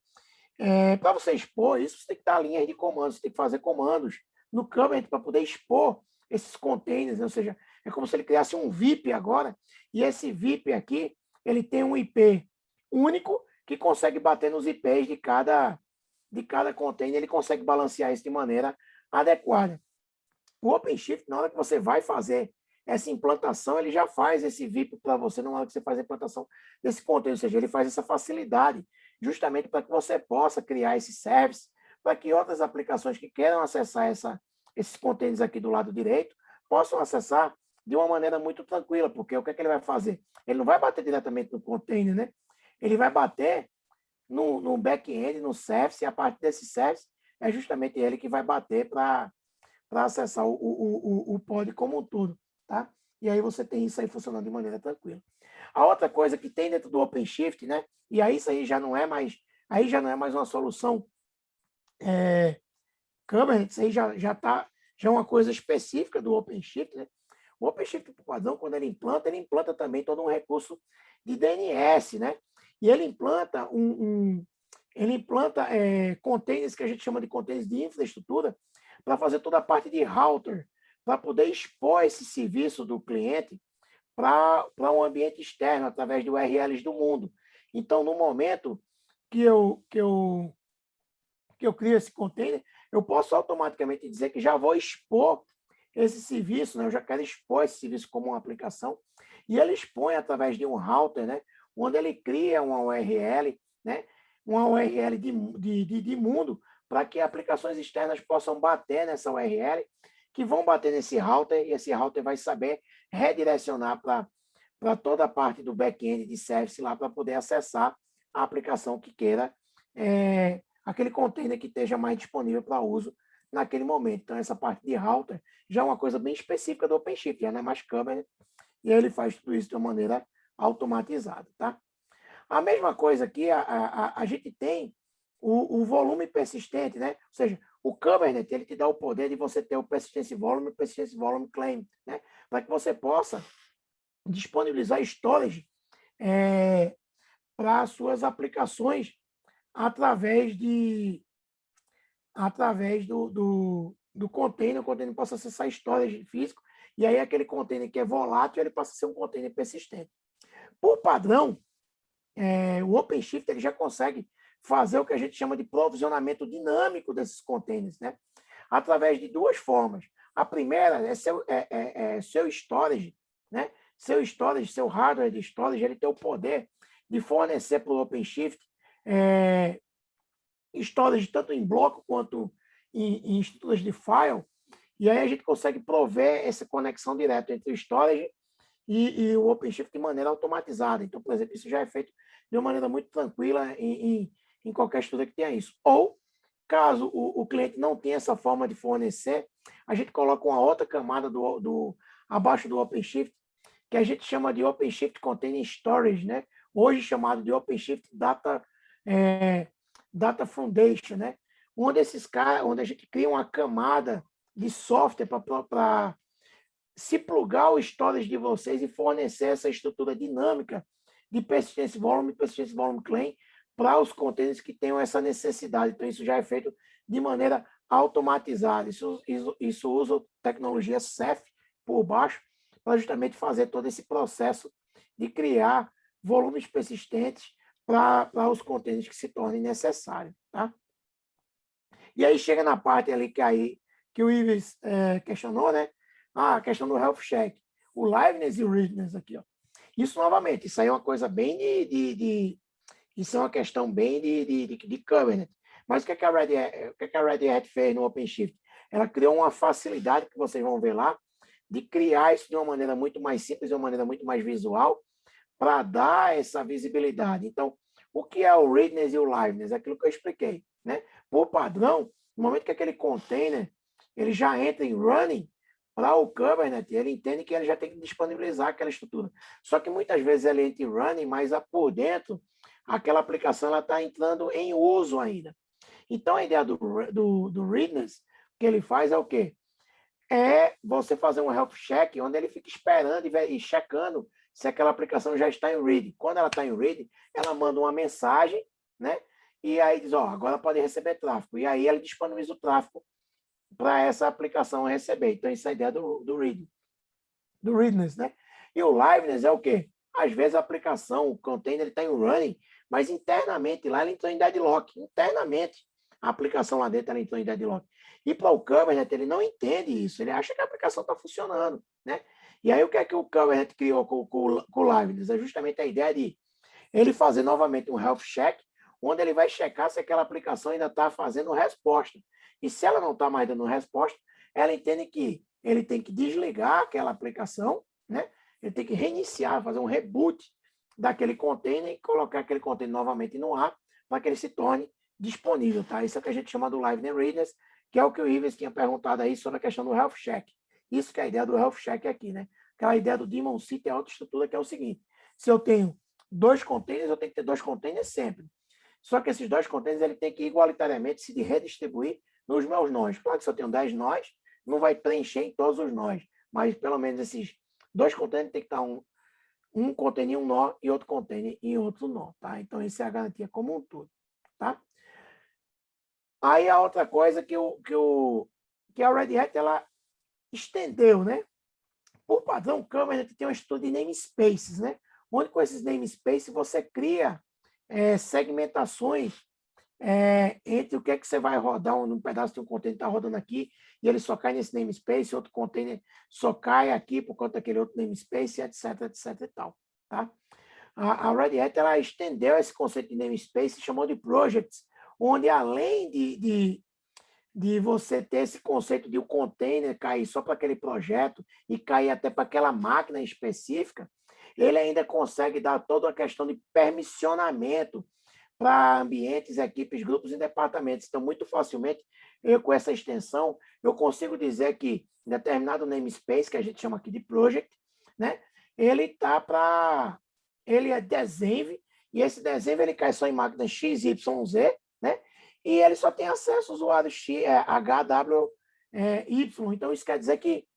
Para você expor isso, você tem que dar linhas de comandos, você tem que fazer comandos no Kubernetes para poder expor esses containers, né? Ou seja, é como se ele criasse um VIP agora, e esse VIP aqui, ele tem um IP único que consegue bater nos IPs de cada container, ele consegue balancear isso de maneira adequada. O OpenShift, na hora que você vai fazer essa implantação, ele já faz esse VIP para você na hora que você faz a implantação desse container, ou seja, ele faz essa facilidade justamente para que você possa criar esse service, para que outras aplicações que queiram acessar esses containers aqui do lado direito possam acessar de uma maneira muito tranquila, porque o que ele vai fazer? Ele não vai bater diretamente no container, né? Ele vai bater no back-end, no service, e a partir desse service é justamente ele que vai bater para acessar o pod como um todo, tá? E aí você tem isso aí funcionando de maneira tranquila. A outra coisa que tem dentro do OpenShift, né? E aí isso aí já não é mais uma solução Kubernetes, aí já é uma coisa específica do OpenShift, né? O OpenShift, por padrão, quando ele implanta também todo um recurso de DNS, né? E ele implanta containers que a gente chama de containers de infraestrutura para fazer toda a parte de router, para poder expor esse serviço do cliente para um ambiente externo, através de URLs do mundo. Então, no momento que eu crio esse container, eu posso automaticamente dizer que já vou expor esse serviço, né? Eu já quero expor esse serviço como uma aplicação, e ele expõe através de um router, né? Onde ele cria uma URL, né? Uma URL de mundo, para que aplicações externas possam bater nessa URL, que vão bater nesse router, e esse router vai saber redirecionar para toda a parte do back-end de service lá, para poder acessar a aplicação que queira, aquele container que esteja mais disponível para uso naquele momento. Então, essa parte de router já é uma coisa bem específica do OpenShift, já não é mais Kubernetes, e ele faz tudo isso de uma maneira automatizada. Tá? A mesma coisa aqui, a gente tem o volume persistente, né? Ou seja, o Kubernetes ele te dá o poder de você ter o persistence volume claim, né? Para que você possa disponibilizar storage para suas aplicações através do container, o container possa acessar storage físico, e aí aquele container que é volátil, ele passa a ser um container persistente. Por padrão, o OpenShift ele já consegue fazer o que a gente chama de provisionamento dinâmico desses containers, né? através de duas formas. A primeira é seu storage, né? Seu storage, seu hardware de storage, ele tem o poder de fornecer para o OpenShift storage tanto em bloco quanto em estruturas de file, e aí a gente consegue prover essa conexão direta entre o storage e o OpenShift de maneira automatizada. Então, por exemplo, isso já é feito de uma maneira muito tranquila em qualquer estrutura que tenha isso. Ou, caso o cliente não tenha essa forma de fornecer, a gente coloca uma outra camada abaixo do OpenShift, que a gente chama de OpenShift Container Storage, né? Hoje chamado de OpenShift Data Foundation, né? Onde a gente cria uma camada de software para se plugar o storage de vocês e fornecer essa estrutura dinâmica de persistence volume claim para os containers que tenham essa necessidade. Então, isso já é feito de maneira automatizada. Isso usa tecnologia Ceph por baixo para justamente fazer todo esse processo de criar volumes persistentes para os containers que se tornem necessários. Tá? E aí chega na parte ali que o Ives questionou, né? A questão do health check, o liveness e o readiness aqui, ó. Isso, novamente, isso aí é uma coisa bem isso é uma questão bem de Kubernetes. Mas o que a Red Hat fez no OpenShift? Ela criou uma facilidade que vocês vão ver lá, de criar isso de uma maneira muito mais simples, de uma maneira muito mais visual, para dar essa visibilidade. Então, o que é o readiness e o liveness? É aquilo que eu expliquei, né? Por padrão, no momento que aquele container ele já entra em running, para o Kubernetes, ele entende que ele já tem que disponibilizar aquela estrutura. Só que muitas vezes ele entra em running, mas por dentro, aquela aplicação está entrando em uso ainda. Então, a ideia do readiness, que ele faz é o quê? É você fazer um health check, onde ele fica esperando e checando se aquela aplicação já está em ready. Quando ela está em ready, ela manda uma mensagem, né? E aí diz, ó, agora pode receber tráfego. E aí ele disponibiliza o tráfego para essa aplicação receber. Então, isso é a ideia do readiness, né? E o liveness é o quê? Às vezes a aplicação, o container, está em running, mas internamente lá ele entrou em deadlock. Internamente, a aplicação lá dentro ela entrou em deadlock. E para o Kubernetes, ele não entende isso. Ele acha que a aplicação está funcionando, né? E aí, o que é que o Kubernetes criou com o liveness? É justamente a ideia de ele fazer novamente um health check, onde ele vai checar se aquela aplicação ainda está fazendo resposta. E se ela não está mais dando resposta, ela entende que ele tem que desligar aquela aplicação, né? Ele tem que reiniciar, fazer um reboot daquele container e colocar aquele container novamente no ar para que ele se torne disponível. Tá? Isso é o que a gente chama do Liveness Readiness, que é o que o Ives tinha perguntado aí sobre a questão do Health Check. Isso que é a ideia do Health Check aqui, né? Aquela ideia do Daemon City é outra estrutura que é o seguinte: se eu tenho 2 containers, eu tenho que ter 2 containers sempre. Só que esses 2 containers ele tem que igualitariamente se redistribuir nos meus nós. Claro que se eu tenho 10 nós, não vai preencher em todos os nós, mas pelo menos esses 2 containers tem que estar um container em um nó e outro container em outro nó, tá? Então, isso é a garantia como um todo, tá? Aí, a outra coisa que a Red Hat, ela estendeu, né? Por padrão, o Kubernetes tem uma estrutura de namespaces, né? Onde com esses namespaces você cria segmentações entre o que é que você vai rodar, um pedaço de um container está rodando aqui, e ele só cai nesse namespace, outro container só cai aqui por conta daquele outro namespace, etc, etc e tal. Tá? A Red Hat ela estendeu esse conceito de namespace e chamou de projects, onde além de você ter esse conceito de um container cair só para aquele projeto e cair até para aquela máquina específica, ele ainda consegue dar toda a questão de permissionamento para ambientes, equipes, grupos e departamentos. Então, muito facilmente, com essa extensão, eu consigo dizer que em determinado namespace, que a gente chama aqui de project, né, ele é desenv, e esse desenv ele cai só em máquina XYZ, né, e ele só tem acesso ao usuário HWY. Então, isso quer dizer que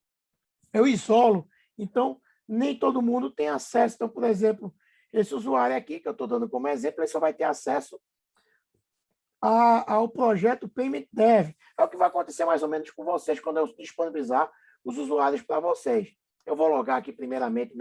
eu isolo. Então, nem todo mundo tem acesso. Então, por exemplo, esse usuário aqui, que eu estou dando como exemplo, ele só vai ter acesso ao projeto Payment Dev. É o que vai acontecer mais ou menos com vocês quando eu disponibilizar os usuários para vocês. Eu vou logar aqui primeiramente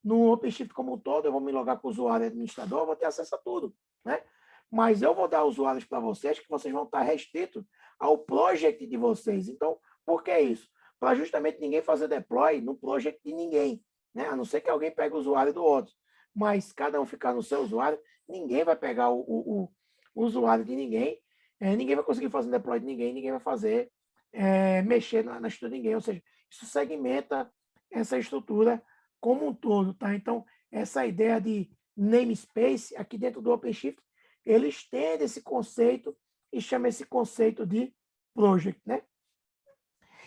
no OpenShift como um todo, eu vou me logar com o usuário administrador, eu vou ter acesso a tudo, né? mas eu vou dar usuários para vocês que vocês vão estar restritos ao project de vocês. Então, por que isso? Para justamente ninguém fazer deploy no project de ninguém, né? A não ser que alguém pegue o usuário do outro. Mas cada um ficar no seu usuário, ninguém vai pegar o usuário de ninguém, ninguém vai conseguir fazer deploy de ninguém, ninguém vai fazer mexer na estrutura de ninguém. Ou seja, isso segmenta essa estrutura como um todo, tá? Então, essa ideia de namespace aqui dentro do OpenShift, ele estende esse conceito e chama esse conceito de project, né?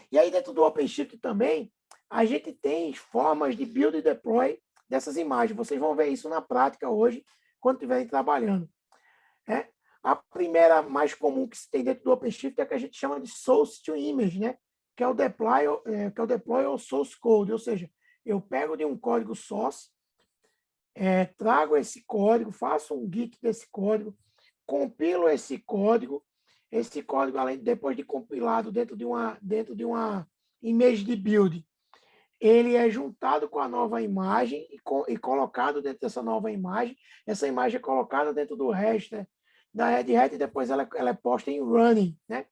E aí dentro do OpenShift também, a gente tem formas de build e deploy dessas imagens. Vocês vão ver isso na prática hoje, quando estiverem trabalhando. A primeira mais comum que se tem dentro do OpenShift é a que a gente chama de source to image, né? Que é o deploy ou source code, ou seja, eu pego de um código source, trago esse código, faço um git desse código, compilo esse código, além depois de compilado dentro de uma image de build, ele é juntado com a nova imagem e colocado dentro dessa nova imagem. Essa imagem é colocada dentro do resto da Red Hat e depois ela é posta em running, né?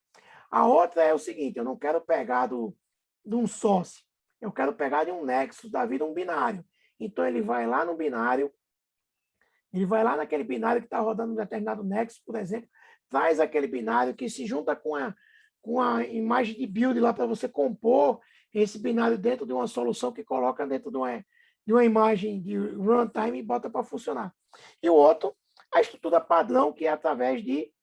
A outra é o seguinte, eu não quero pegar de um source, eu quero pegar de um nexus da vida, um binário. Então, ele vai lá no binário, ele vai lá naquele binário que está rodando um determinado nexus, por exemplo, traz aquele binário que se junta com a imagem de build lá para você compor esse binário dentro de uma solução que coloca dentro de uma imagem de runtime e bota para funcionar. E o outro, a estrutura padrão, que é através de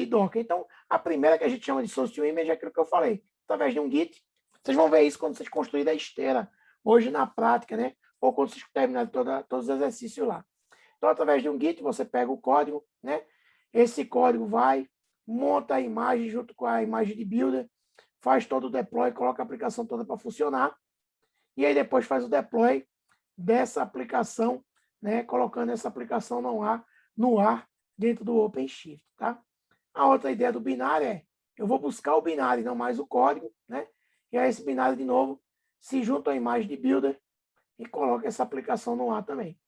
Docker. Então, a primeira que a gente chama de source to image é aquilo que eu falei, através de um Git. Vocês vão ver isso quando vocês construírem a esteira, hoje na prática, né? Ou quando vocês terminarem todos os exercícios lá. Então, através de um Git, você pega o código, né? Esse código vai, monta a imagem junto com a imagem de builder, faz todo o deploy, coloca a aplicação toda para funcionar, e aí depois faz o deploy dessa aplicação, né? Colocando essa aplicação no ar dentro do OpenShift, tá? A outra ideia do binário é, eu vou buscar o binário, não mais o código, né? E aí esse binário, de novo, se junta à imagem de builder e coloca essa aplicação no ar também.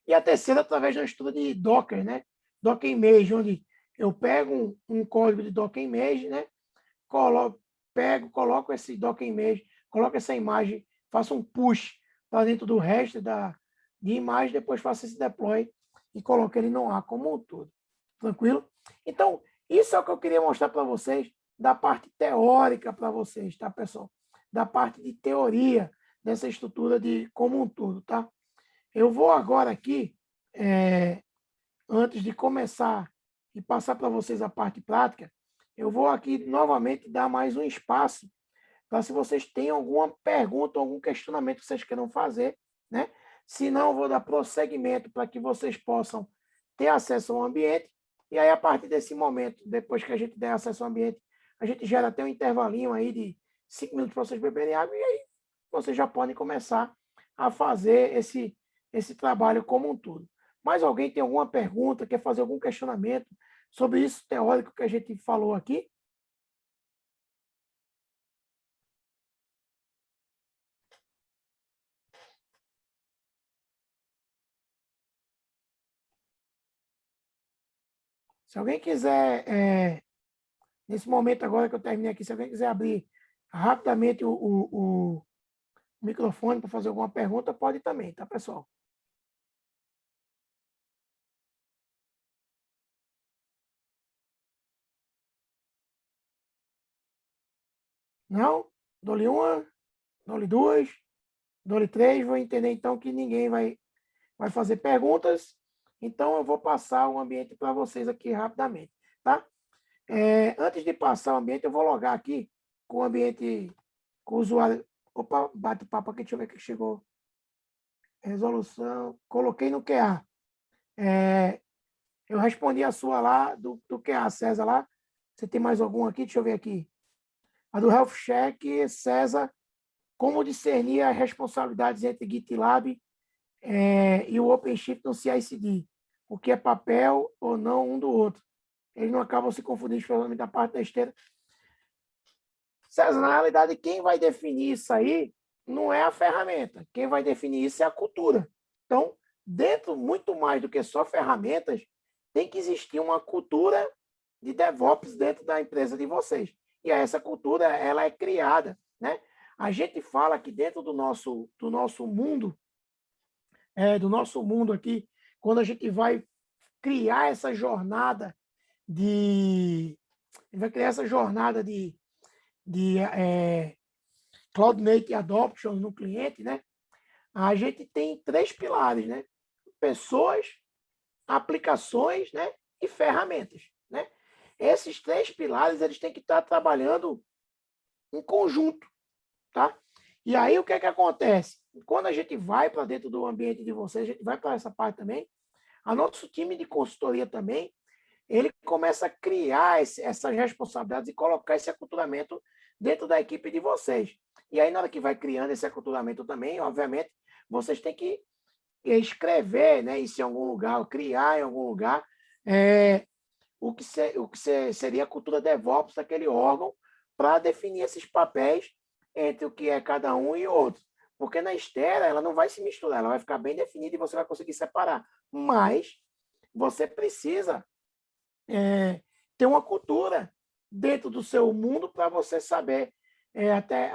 E a terceira, através de uma estrutura de Docker, né? Docker Image, onde eu pego um código de Docker Image, né? Coloco esse Docker Image, coloco essa imagem, faço um push para dentro do resto de imagem, depois faço esse deploy e coloco ele no ar como um todo. Tranquilo? Então, isso é o que eu queria mostrar para vocês, da parte teórica para vocês, tá, pessoal? Da parte de teoria dessa estrutura de como um todo, tá? Eu vou agora aqui, antes de começar e passar para vocês a parte prática, eu vou aqui novamente dar mais um espaço para se vocês têm alguma pergunta, algum questionamento que vocês queiram fazer, né? Se não, eu vou dar prosseguimento para que vocês possam ter acesso ao ambiente. E aí, a partir desse momento, depois que a gente der acesso ao ambiente, a gente gera até um intervalinho aí de 5 minutos para vocês beberem água e aí vocês já podem começar a fazer esse trabalho como um todo. Mais alguém tem alguma pergunta, quer fazer algum questionamento sobre isso teórico que a gente falou aqui? Se alguém quiser, nesse momento agora que eu terminei aqui, se alguém quiser abrir rapidamente o microfone para fazer alguma pergunta, pode também, tá, pessoal? Não? Dou-lhe uma, dou-lhe duas, dou-lhe três, vou entender então que ninguém vai fazer perguntas, então eu vou passar o ambiente para vocês aqui rapidamente, tá? Antes de passar o ambiente, eu vou logar aqui com o ambiente, com o usuário. Opa, bate papo aqui, deixa eu ver o que chegou. Resolução, coloquei no QA. Eu respondi a sua lá, do QA, César lá. Você tem mais algum aqui? Deixa eu ver aqui. A do Health Check, César, como discernir as responsabilidades entre GitLab e o OpenShift no CI/CD? O que é papel ou não um do outro? Eles não acabam se confundindo, especialmente da parte da esteira. César, na realidade, quem vai definir isso aí não é a ferramenta. Quem vai definir isso é a cultura. Então, dentro muito mais do que só ferramentas, tem que existir uma cultura de DevOps dentro da empresa de vocês. E essa cultura, ela é criada, né? A gente fala que dentro do nosso mundo, do nosso mundo aqui, quando a gente vai criar essa jornada de Cloud Native Adoption no cliente, né? A gente tem 3 pilares, né? Pessoas, aplicações, né? E ferramentas, né? Esses 3 pilares, eles têm que estar trabalhando em conjunto, tá? E aí, o que é que acontece? Quando a gente vai para dentro do ambiente de vocês, a gente vai para essa parte também, a nosso time de consultoria também, ele começa a criar essas responsabilidades e colocar esse aculturamento dentro da equipe de vocês. E aí, na hora que vai criando esse aculturamento também, obviamente, vocês têm que escrever, né, isso em algum lugar, criar em algum lugar, o que seria a cultura DevOps daquele órgão para definir esses papéis entre o que é cada um e outro. Porque na esteira, ela não vai se misturar, ela vai ficar bem definida e você vai conseguir separar. Mas você precisa ter uma cultura dentro do seu mundo para você saber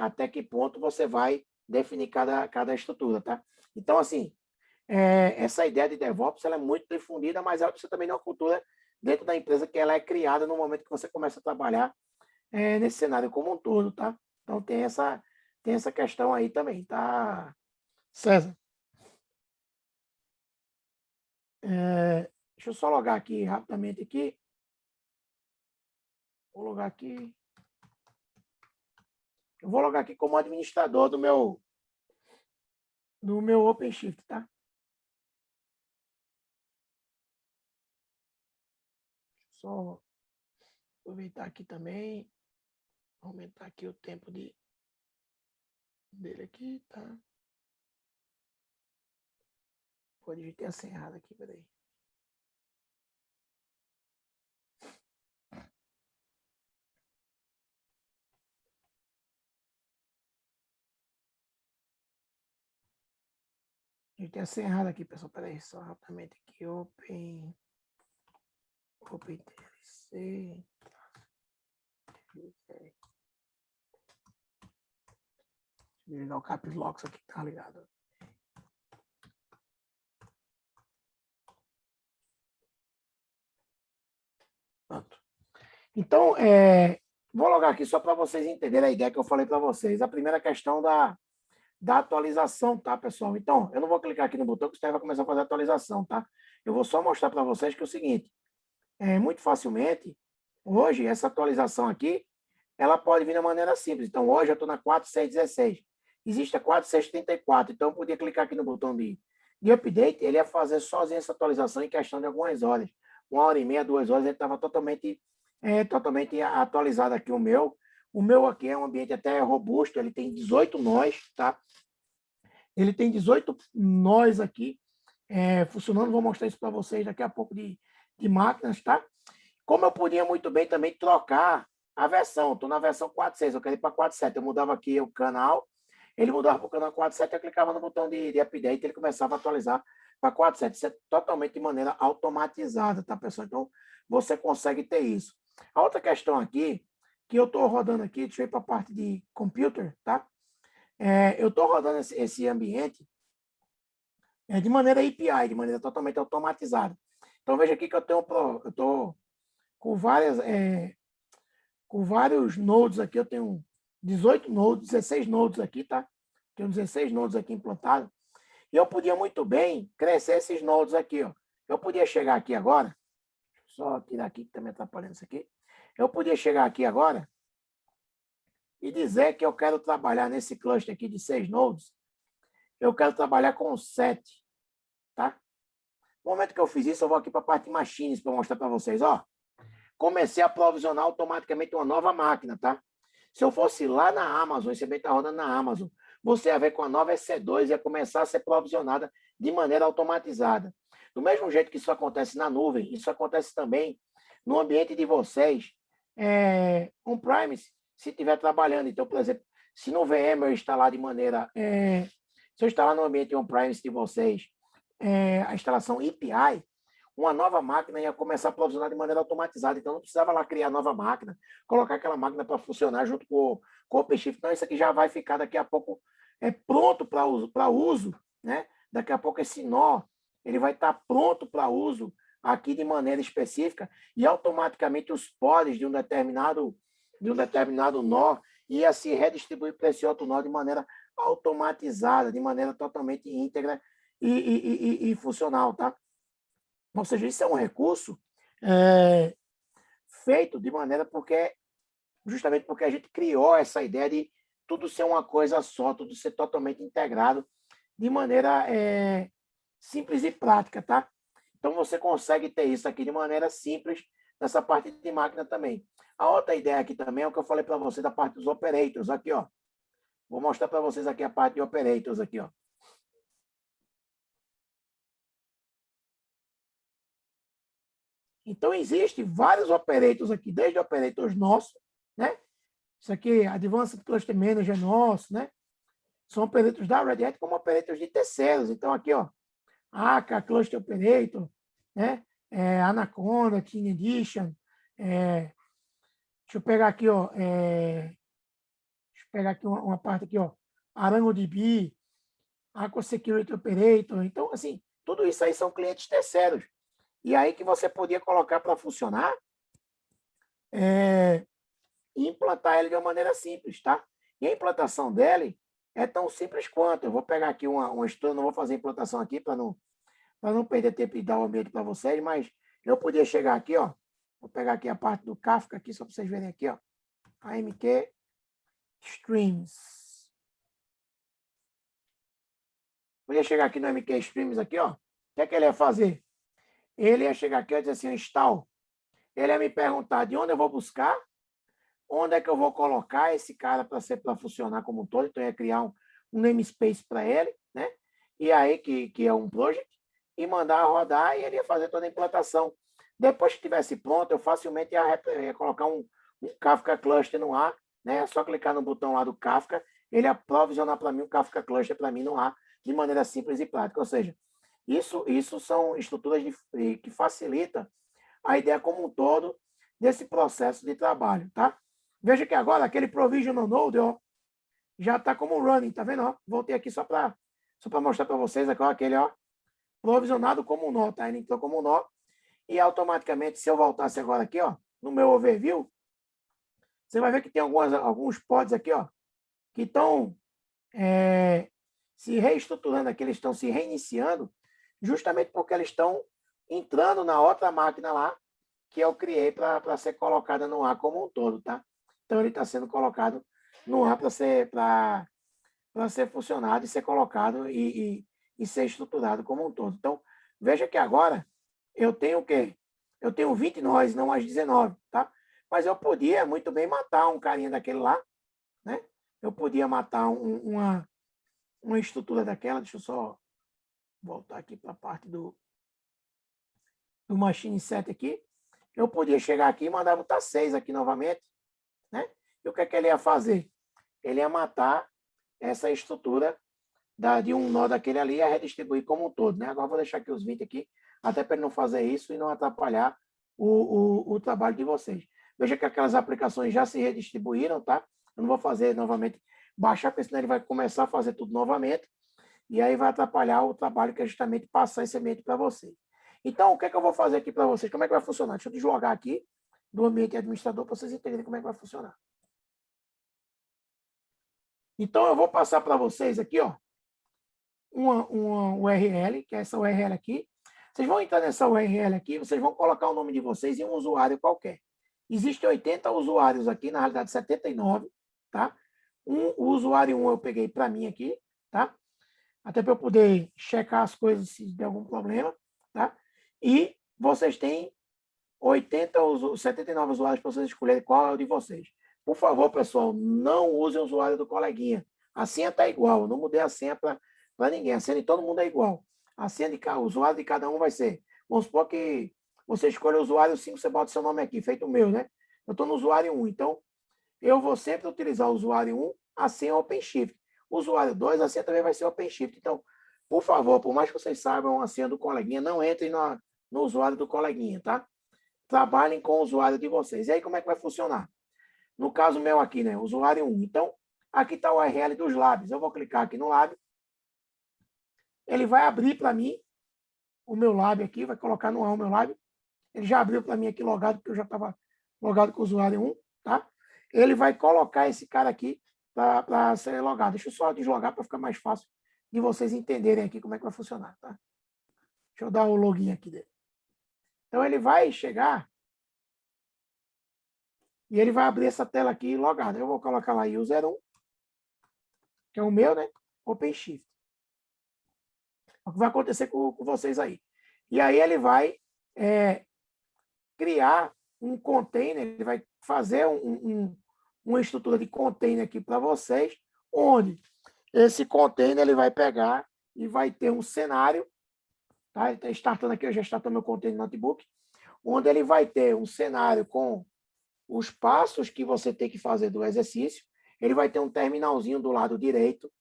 até que ponto você vai definir cada estrutura, tá? Então, assim, essa ideia de DevOps ela é muito difundida, mas ela precisa também de uma cultura dentro da empresa que ela é criada no momento que você começa a trabalhar nesse cenário como um todo, tá? Então, tem essa questão aí também, tá, César? Deixa eu só logar aqui rapidamente aqui. Vou logar aqui. Eu vou logar aqui como administrador do meu OpenShift, tá? Só aproveitar aqui também, aumentar aqui o tempo dele aqui, tá? Pode digitei a senha errada aqui, peraí. Digitei a senha errada aqui, pessoal, peraí, só rapidamente aqui, OpenTLC. Desligar o Caps Lock aqui, tá ligado? Pronto. Então, vou logar aqui só para vocês entenderem a ideia que eu falei para vocês. A primeira questão da atualização, tá, pessoal? Então, eu não vou clicar aqui no botão que o vai começar a fazer a atualização, tá? Eu vou só mostrar para vocês que é o seguinte, muito facilmente, hoje, essa atualização aqui, ela pode vir de maneira simples. Então, hoje eu estou na 4.6.16. Existe a 4.6.34, então eu podia clicar aqui no botão de update, ele ia fazer sozinho essa atualização em questão de algumas horas. 1h30, 2 horas, ele estava totalmente atualizado aqui o meu. O meu aqui é um ambiente até robusto, ele tem 18 nós, tá? Ele tem 18 nós aqui funcionando. Vou mostrar isso para vocês daqui a pouco de máquinas, tá? Como eu podia muito bem também trocar a versão, estou na versão 4.6, eu quero ir para 4.7, eu mudava aqui o canal, ele mudava para o canal 4.7, eu clicava no botão de update, ele começava a atualizar para 4.7, isso é totalmente de maneira automatizada, tá, pessoal? Então, você consegue ter isso. A outra questão aqui, que eu estou rodando aqui, deixa eu ir para a parte de computer, tá? Eu estou rodando esse ambiente de maneira API, de maneira totalmente automatizada. Então, veja aqui que eu estou com vários nodes aqui, eu tenho 18 nodes, 16 nodes aqui, tá? Tenho 16 nodes aqui implantados. E eu podia muito bem crescer esses nodes aqui, ó. Eu podia chegar aqui agora, só tirar aqui que está me atrapalhando isso aqui. Eu podia chegar aqui agora e dizer que eu quero trabalhar nesse cluster aqui de 6 nodes, eu quero trabalhar com 7, tá? No momento que eu fiz isso, eu vou aqui para a parte de machines para mostrar para vocês, ó. Comecei a provisionar automaticamente uma nova máquina, tá? Se eu fosse lá na Amazon, esse bem está rodando na Amazon, você ia ver com a nova EC2 ia começar a ser provisionada de maneira automatizada. Do mesmo jeito que isso acontece na nuvem, isso acontece também no ambiente de vocês, on-premise, se estiver trabalhando. Então, por exemplo, se no VM eu instalar de maneira... se eu instalar no ambiente on-premise de vocês, a instalação API, uma nova máquina ia começar a provisionar de maneira automatizada. Então, não precisava lá criar nova máquina, colocar aquela máquina para funcionar junto com o OpenShift. Então, isso aqui já vai ficar daqui a pouco pronto para uso, né? Daqui a pouco esse nó ele vai estar pronto para uso aqui de maneira específica e automaticamente os pods de um determinado nó ia se redistribuir para esse outro nó de maneira automatizada, de maneira totalmente íntegra e funcional, tá? Ou seja, isso é um recurso feito de maneira justamente porque a gente criou essa ideia de tudo ser uma coisa só, tudo ser totalmente integrado de maneira simples e prática, tá? Então, você consegue ter isso aqui de maneira simples nessa parte de máquina também. A outra ideia aqui também é o que eu falei para você da parte dos operators, aqui, ó. Vou mostrar para vocês aqui a parte de operators, aqui, ó. Então, existe vários operators aqui, desde operators nossos, né? Isso aqui, Advanced Cluster Manager nosso, né? São operators da Red Hat como operators de terceiros. Então, aqui, ó, AK, Cluster Operator, né? Anaconda, Team Edition. Deixa eu pegar aqui, ó. Deixa eu pegar aqui uma parte aqui, ó. ArangoDB, Aqua Security Operator. Então, assim, tudo isso aí são clientes terceiros. E aí que você podia colocar para funcionar e implantar ele de uma maneira simples, tá? E a implantação dele é tão simples quanto. Eu vou pegar aqui uma estrutura, não vou fazer a implantação aqui para não perder tempo e dar o ambiente para vocês, mas eu podia chegar aqui, ó. Vou pegar aqui a parte do Kafka aqui, só para vocês verem aqui, ó. AMQ Streams. Podia chegar aqui no AMQ Streams aqui, ó. O que é que ele ia fazer? Ele ia chegar aqui e dizer assim, install. Ele ia me perguntar de onde eu vou buscar, onde é que eu vou colocar esse cara para funcionar como um todo. Então, eu ia criar um namespace para ele, né? E aí, que é um project, e mandar rodar, e ele ia fazer toda a implantação. Depois que estivesse pronto, eu facilmente ia colocar um Kafka Cluster no ar, né? É só clicar no botão lá do Kafka, ele ia provisionar para mim um Kafka Cluster para mim no ar, de maneira simples e prática. Ou seja, isso são estruturas que facilitam a ideia como um todo desse processo de trabalho, tá? Veja que agora aquele provisional node, ó, já está como running, tá vendo? Ó? Voltei aqui só para mostrar para vocês aqui, ó, aquele, ó, provisionado como um nó, tá? Ele entrou como um nó e automaticamente, se eu voltasse agora aqui, ó, no meu overview, você vai ver que tem alguns pods aqui, ó, que estão se reestruturando aqui, eles estão se reiniciando, justamente porque eles estão entrando na outra máquina lá, que eu criei para ser colocada no ar como um todo, tá? Então, ele está sendo colocado no ar para ser funcionado e ser colocado e ser estruturado como um todo. Então, veja que agora eu tenho o quê? Eu tenho 20 nós, não as 19, tá? Mas eu podia muito bem matar um carinha daquele lá, né? Eu podia matar uma estrutura daquela. Deixa eu só voltar aqui para a parte do machine set aqui. Eu podia chegar aqui e mandar botar 6 aqui novamente, né? E o que é que ele ia fazer? Ele ia matar essa estrutura de um nó daquele ali e ia redistribuir como um todo, né? Agora vou deixar aqui os 20 aqui, até para ele não fazer isso e não atrapalhar o trabalho de vocês. Veja que aquelas aplicações já se redistribuíram, tá? Eu não vou fazer novamente baixar, porque senão ele vai começar a fazer tudo novamente e aí vai atrapalhar o trabalho que é justamente passar esse ambiente para vocês. Então, o que é que eu vou fazer aqui para vocês? Como é que vai funcionar? Deixa eu deslogar aqui do ambiente administrador para vocês entenderem como é que vai funcionar. Então, eu vou passar para vocês aqui, ó, uma URL, que é essa URL aqui. Vocês vão entrar nessa URL aqui, vocês vão colocar o nome de vocês e um usuário qualquer. Existem 80 usuários aqui, na realidade 79, tá? O usuário 1 eu peguei para mim aqui, tá? Até para eu poder checar as coisas se der algum problema, tá? E vocês têm 79 usuários para vocês escolherem qual é o de vocês. Por favor, pessoal, não usem o usuário do coleguinha. A senha está igual, eu não mudei a senha para ninguém. A senha de todo mundo é igual. A senha o usuário de cada um vai ser. Vamos supor que você escolhe o usuário 5, você bota seu nome aqui, feito o meu, né? Eu estou no usuário 1, então eu vou sempre utilizar o usuário 1, a senha OpenShift. O usuário 2, a senha também vai ser OpenShift. Então, por favor, por mais que vocês saibam a senha do coleguinha, não entrem no usuário do coleguinha, tá? Trabalhem com o usuário de vocês. E aí, como é que vai funcionar? No caso meu aqui, né? Usuário 1. Então, aqui está o URL dos labs. Eu vou clicar aqui no lab. Ele vai abrir para mim o meu lab aqui, vai colocar no ar o meu lab. Ele já abriu para mim aqui logado, porque eu já estava logado com o usuário 1, tá? Ele vai colocar esse cara aqui para ser logado. Deixa eu só deslogar para ficar mais fácil de vocês entenderem aqui como é que vai funcionar, tá? Deixa eu dar o login aqui dele. Então, ele vai chegar e ele vai abrir essa tela aqui logada. Eu vou colocar lá user1, que é o meu, né? OpenShift. O que vai acontecer com vocês aí. E aí ele vai criar um container, ele vai fazer uma estrutura de container aqui para vocês, onde esse container ele vai pegar e vai ter um cenário, tá? Ele está startando aqui, eu já startei meu container no notebook, onde ele vai ter um cenário com os passos que você tem que fazer do exercício, ele vai ter um terminalzinho do lado direito,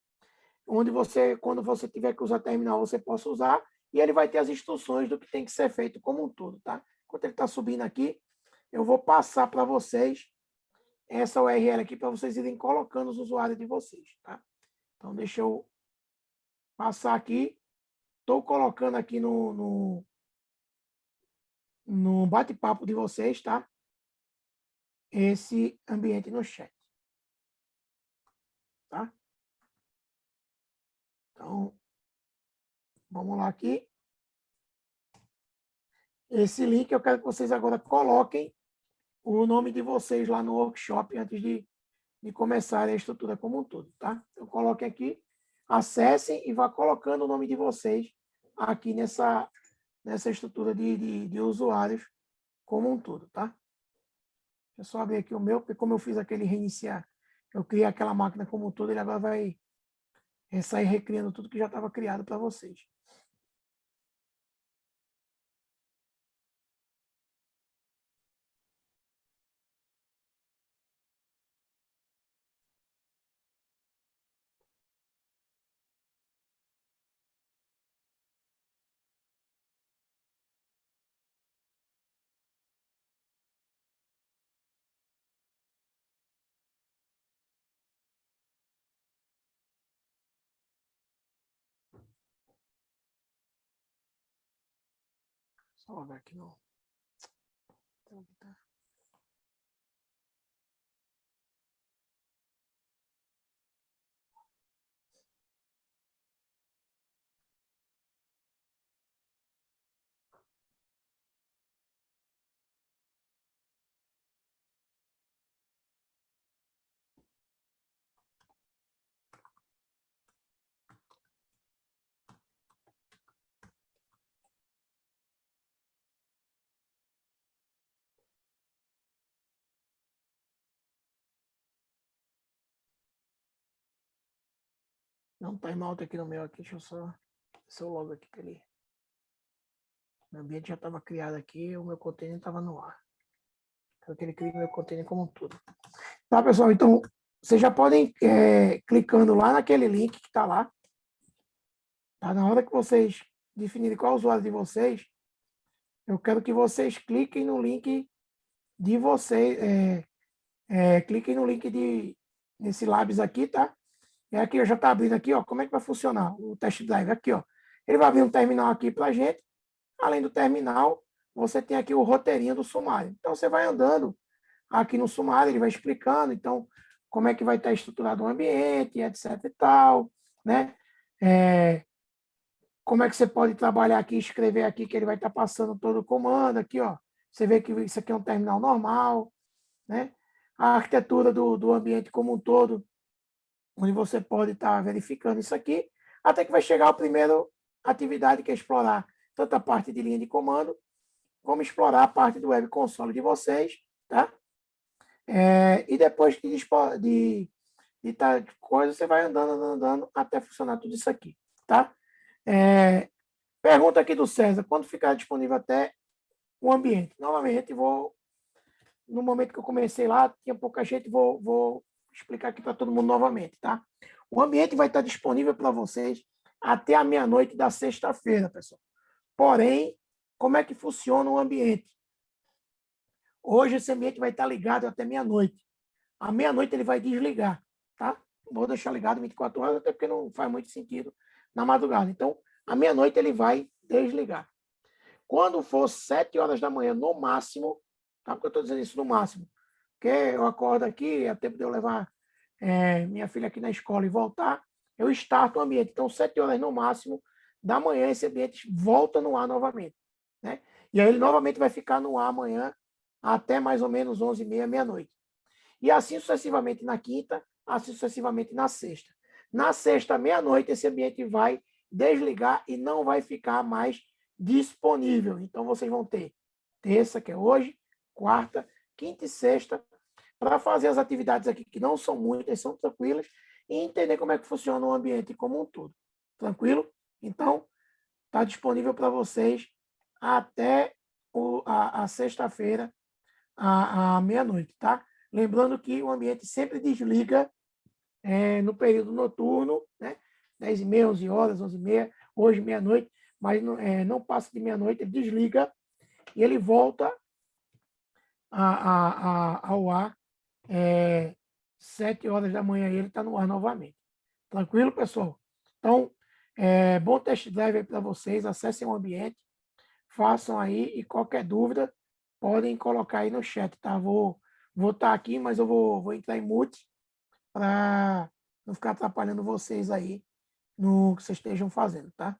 onde você, quando você tiver que usar terminal, você possa usar, e ele vai ter as instruções do que tem que ser feito como um todo, tá? Enquanto ele está subindo aqui, eu vou passar para vocês essa URL aqui para vocês irem colocando os usuários de vocês, tá? Então, deixa eu passar aqui. Estou colocando aqui no bate-papo de vocês, tá? Esse ambiente no chat, tá? Então, vamos lá aqui. Esse link eu quero que vocês agora coloquem o nome de vocês lá no workshop antes de começar a estrutura como um todo, tá? Então, coloquem aqui, acessem e vá colocando o nome de vocês aqui nessa estrutura de usuários como um todo, tá? Deixa eu só abrir aqui o meu, porque como eu fiz aquele reiniciar, eu criei aquela máquina como um todo, ele agora vai sair recriando tudo que já estava criado para vocês. Só logar aqui no... Não, um timeout aqui no meu aqui, deixa eu só... Se eu logo aqui que ele... O ambiente já estava criado aqui, o meu container estava no ar. Quero que ele crie o meu container como um todo. Tá, pessoal? Então, vocês já podem, clicando lá naquele link que está lá, tá? Na hora que vocês definirem qual é o usuário de vocês, eu quero que vocês cliquem no link de vocês, cliquem no link nesse Labs aqui, tá? E aqui já está abrindo aqui, ó, como é que vai funcionar o test drive aqui, ó. Ele vai abrir um terminal aqui para a gente. Além do terminal, você tem aqui o roteirinho do sumário. Então, você vai andando aqui no sumário, ele vai explicando, então, como é que vai estar estruturado o ambiente, etc e tal, né? Como é que você pode trabalhar aqui, escrever aqui, que ele vai estar passando todo o comando aqui, ó. Você vê que isso aqui é um terminal normal, né? A arquitetura do ambiente como um todo, onde você pode estar verificando isso aqui, até que vai chegar a primeira atividade, que é explorar tanto a parte de linha de comando, como explorar a parte do web console de vocês, tá? E depois de tal coisa, você vai andando, até funcionar tudo isso aqui, tá? Pergunta aqui do César, quando ficar disponível até o ambiente? Novamente, no momento que eu comecei lá, tinha pouca gente, vou explicar aqui para todo mundo novamente, tá? O ambiente vai estar disponível para vocês até a meia-noite da sexta-feira, pessoal. Porém, como é que funciona o ambiente? Hoje esse ambiente vai estar ligado até meia-noite. À meia-noite ele vai desligar, tá? Vou deixar ligado 24 horas, até porque não faz muito sentido na madrugada. Então, à meia-noite ele vai desligar. Quando for 7 horas da manhã, no máximo, tá? Porque eu estou dizendo isso no máximo, porque eu acordo aqui, é tempo de eu levar minha filha aqui na escola e voltar, eu starto o ambiente. Então, 7 horas no máximo da manhã, esse ambiente volta no ar novamente, né? E aí ele novamente vai ficar no ar amanhã até mais ou menos 11h30, meia-noite. E assim sucessivamente na quinta, assim sucessivamente na sexta. Na sexta, meia-noite, esse ambiente vai desligar e não vai ficar mais disponível. Então, vocês vão ter terça, que é hoje, quarta, quinta e sexta, para fazer as atividades aqui, que não são muitas, são tranquilas, e entender como é que funciona o ambiente como um todo. Tranquilo? Então, está disponível para vocês até a sexta-feira, à meia-noite, tá? Lembrando que o ambiente sempre desliga no período noturno, né? 10h30, 11 horas, 11h30, hoje meia-noite, mas não passa de meia-noite, ele desliga e ele volta ao ar 7 horas da manhã e ele está no ar novamente. Tranquilo, pessoal? Então, bom test drive aí para vocês, acessem o ambiente, façam aí e qualquer dúvida podem colocar aí no chat, tá? Vou estar aqui, mas eu vou entrar em mute para não ficar atrapalhando vocês aí no que vocês estejam fazendo, tá?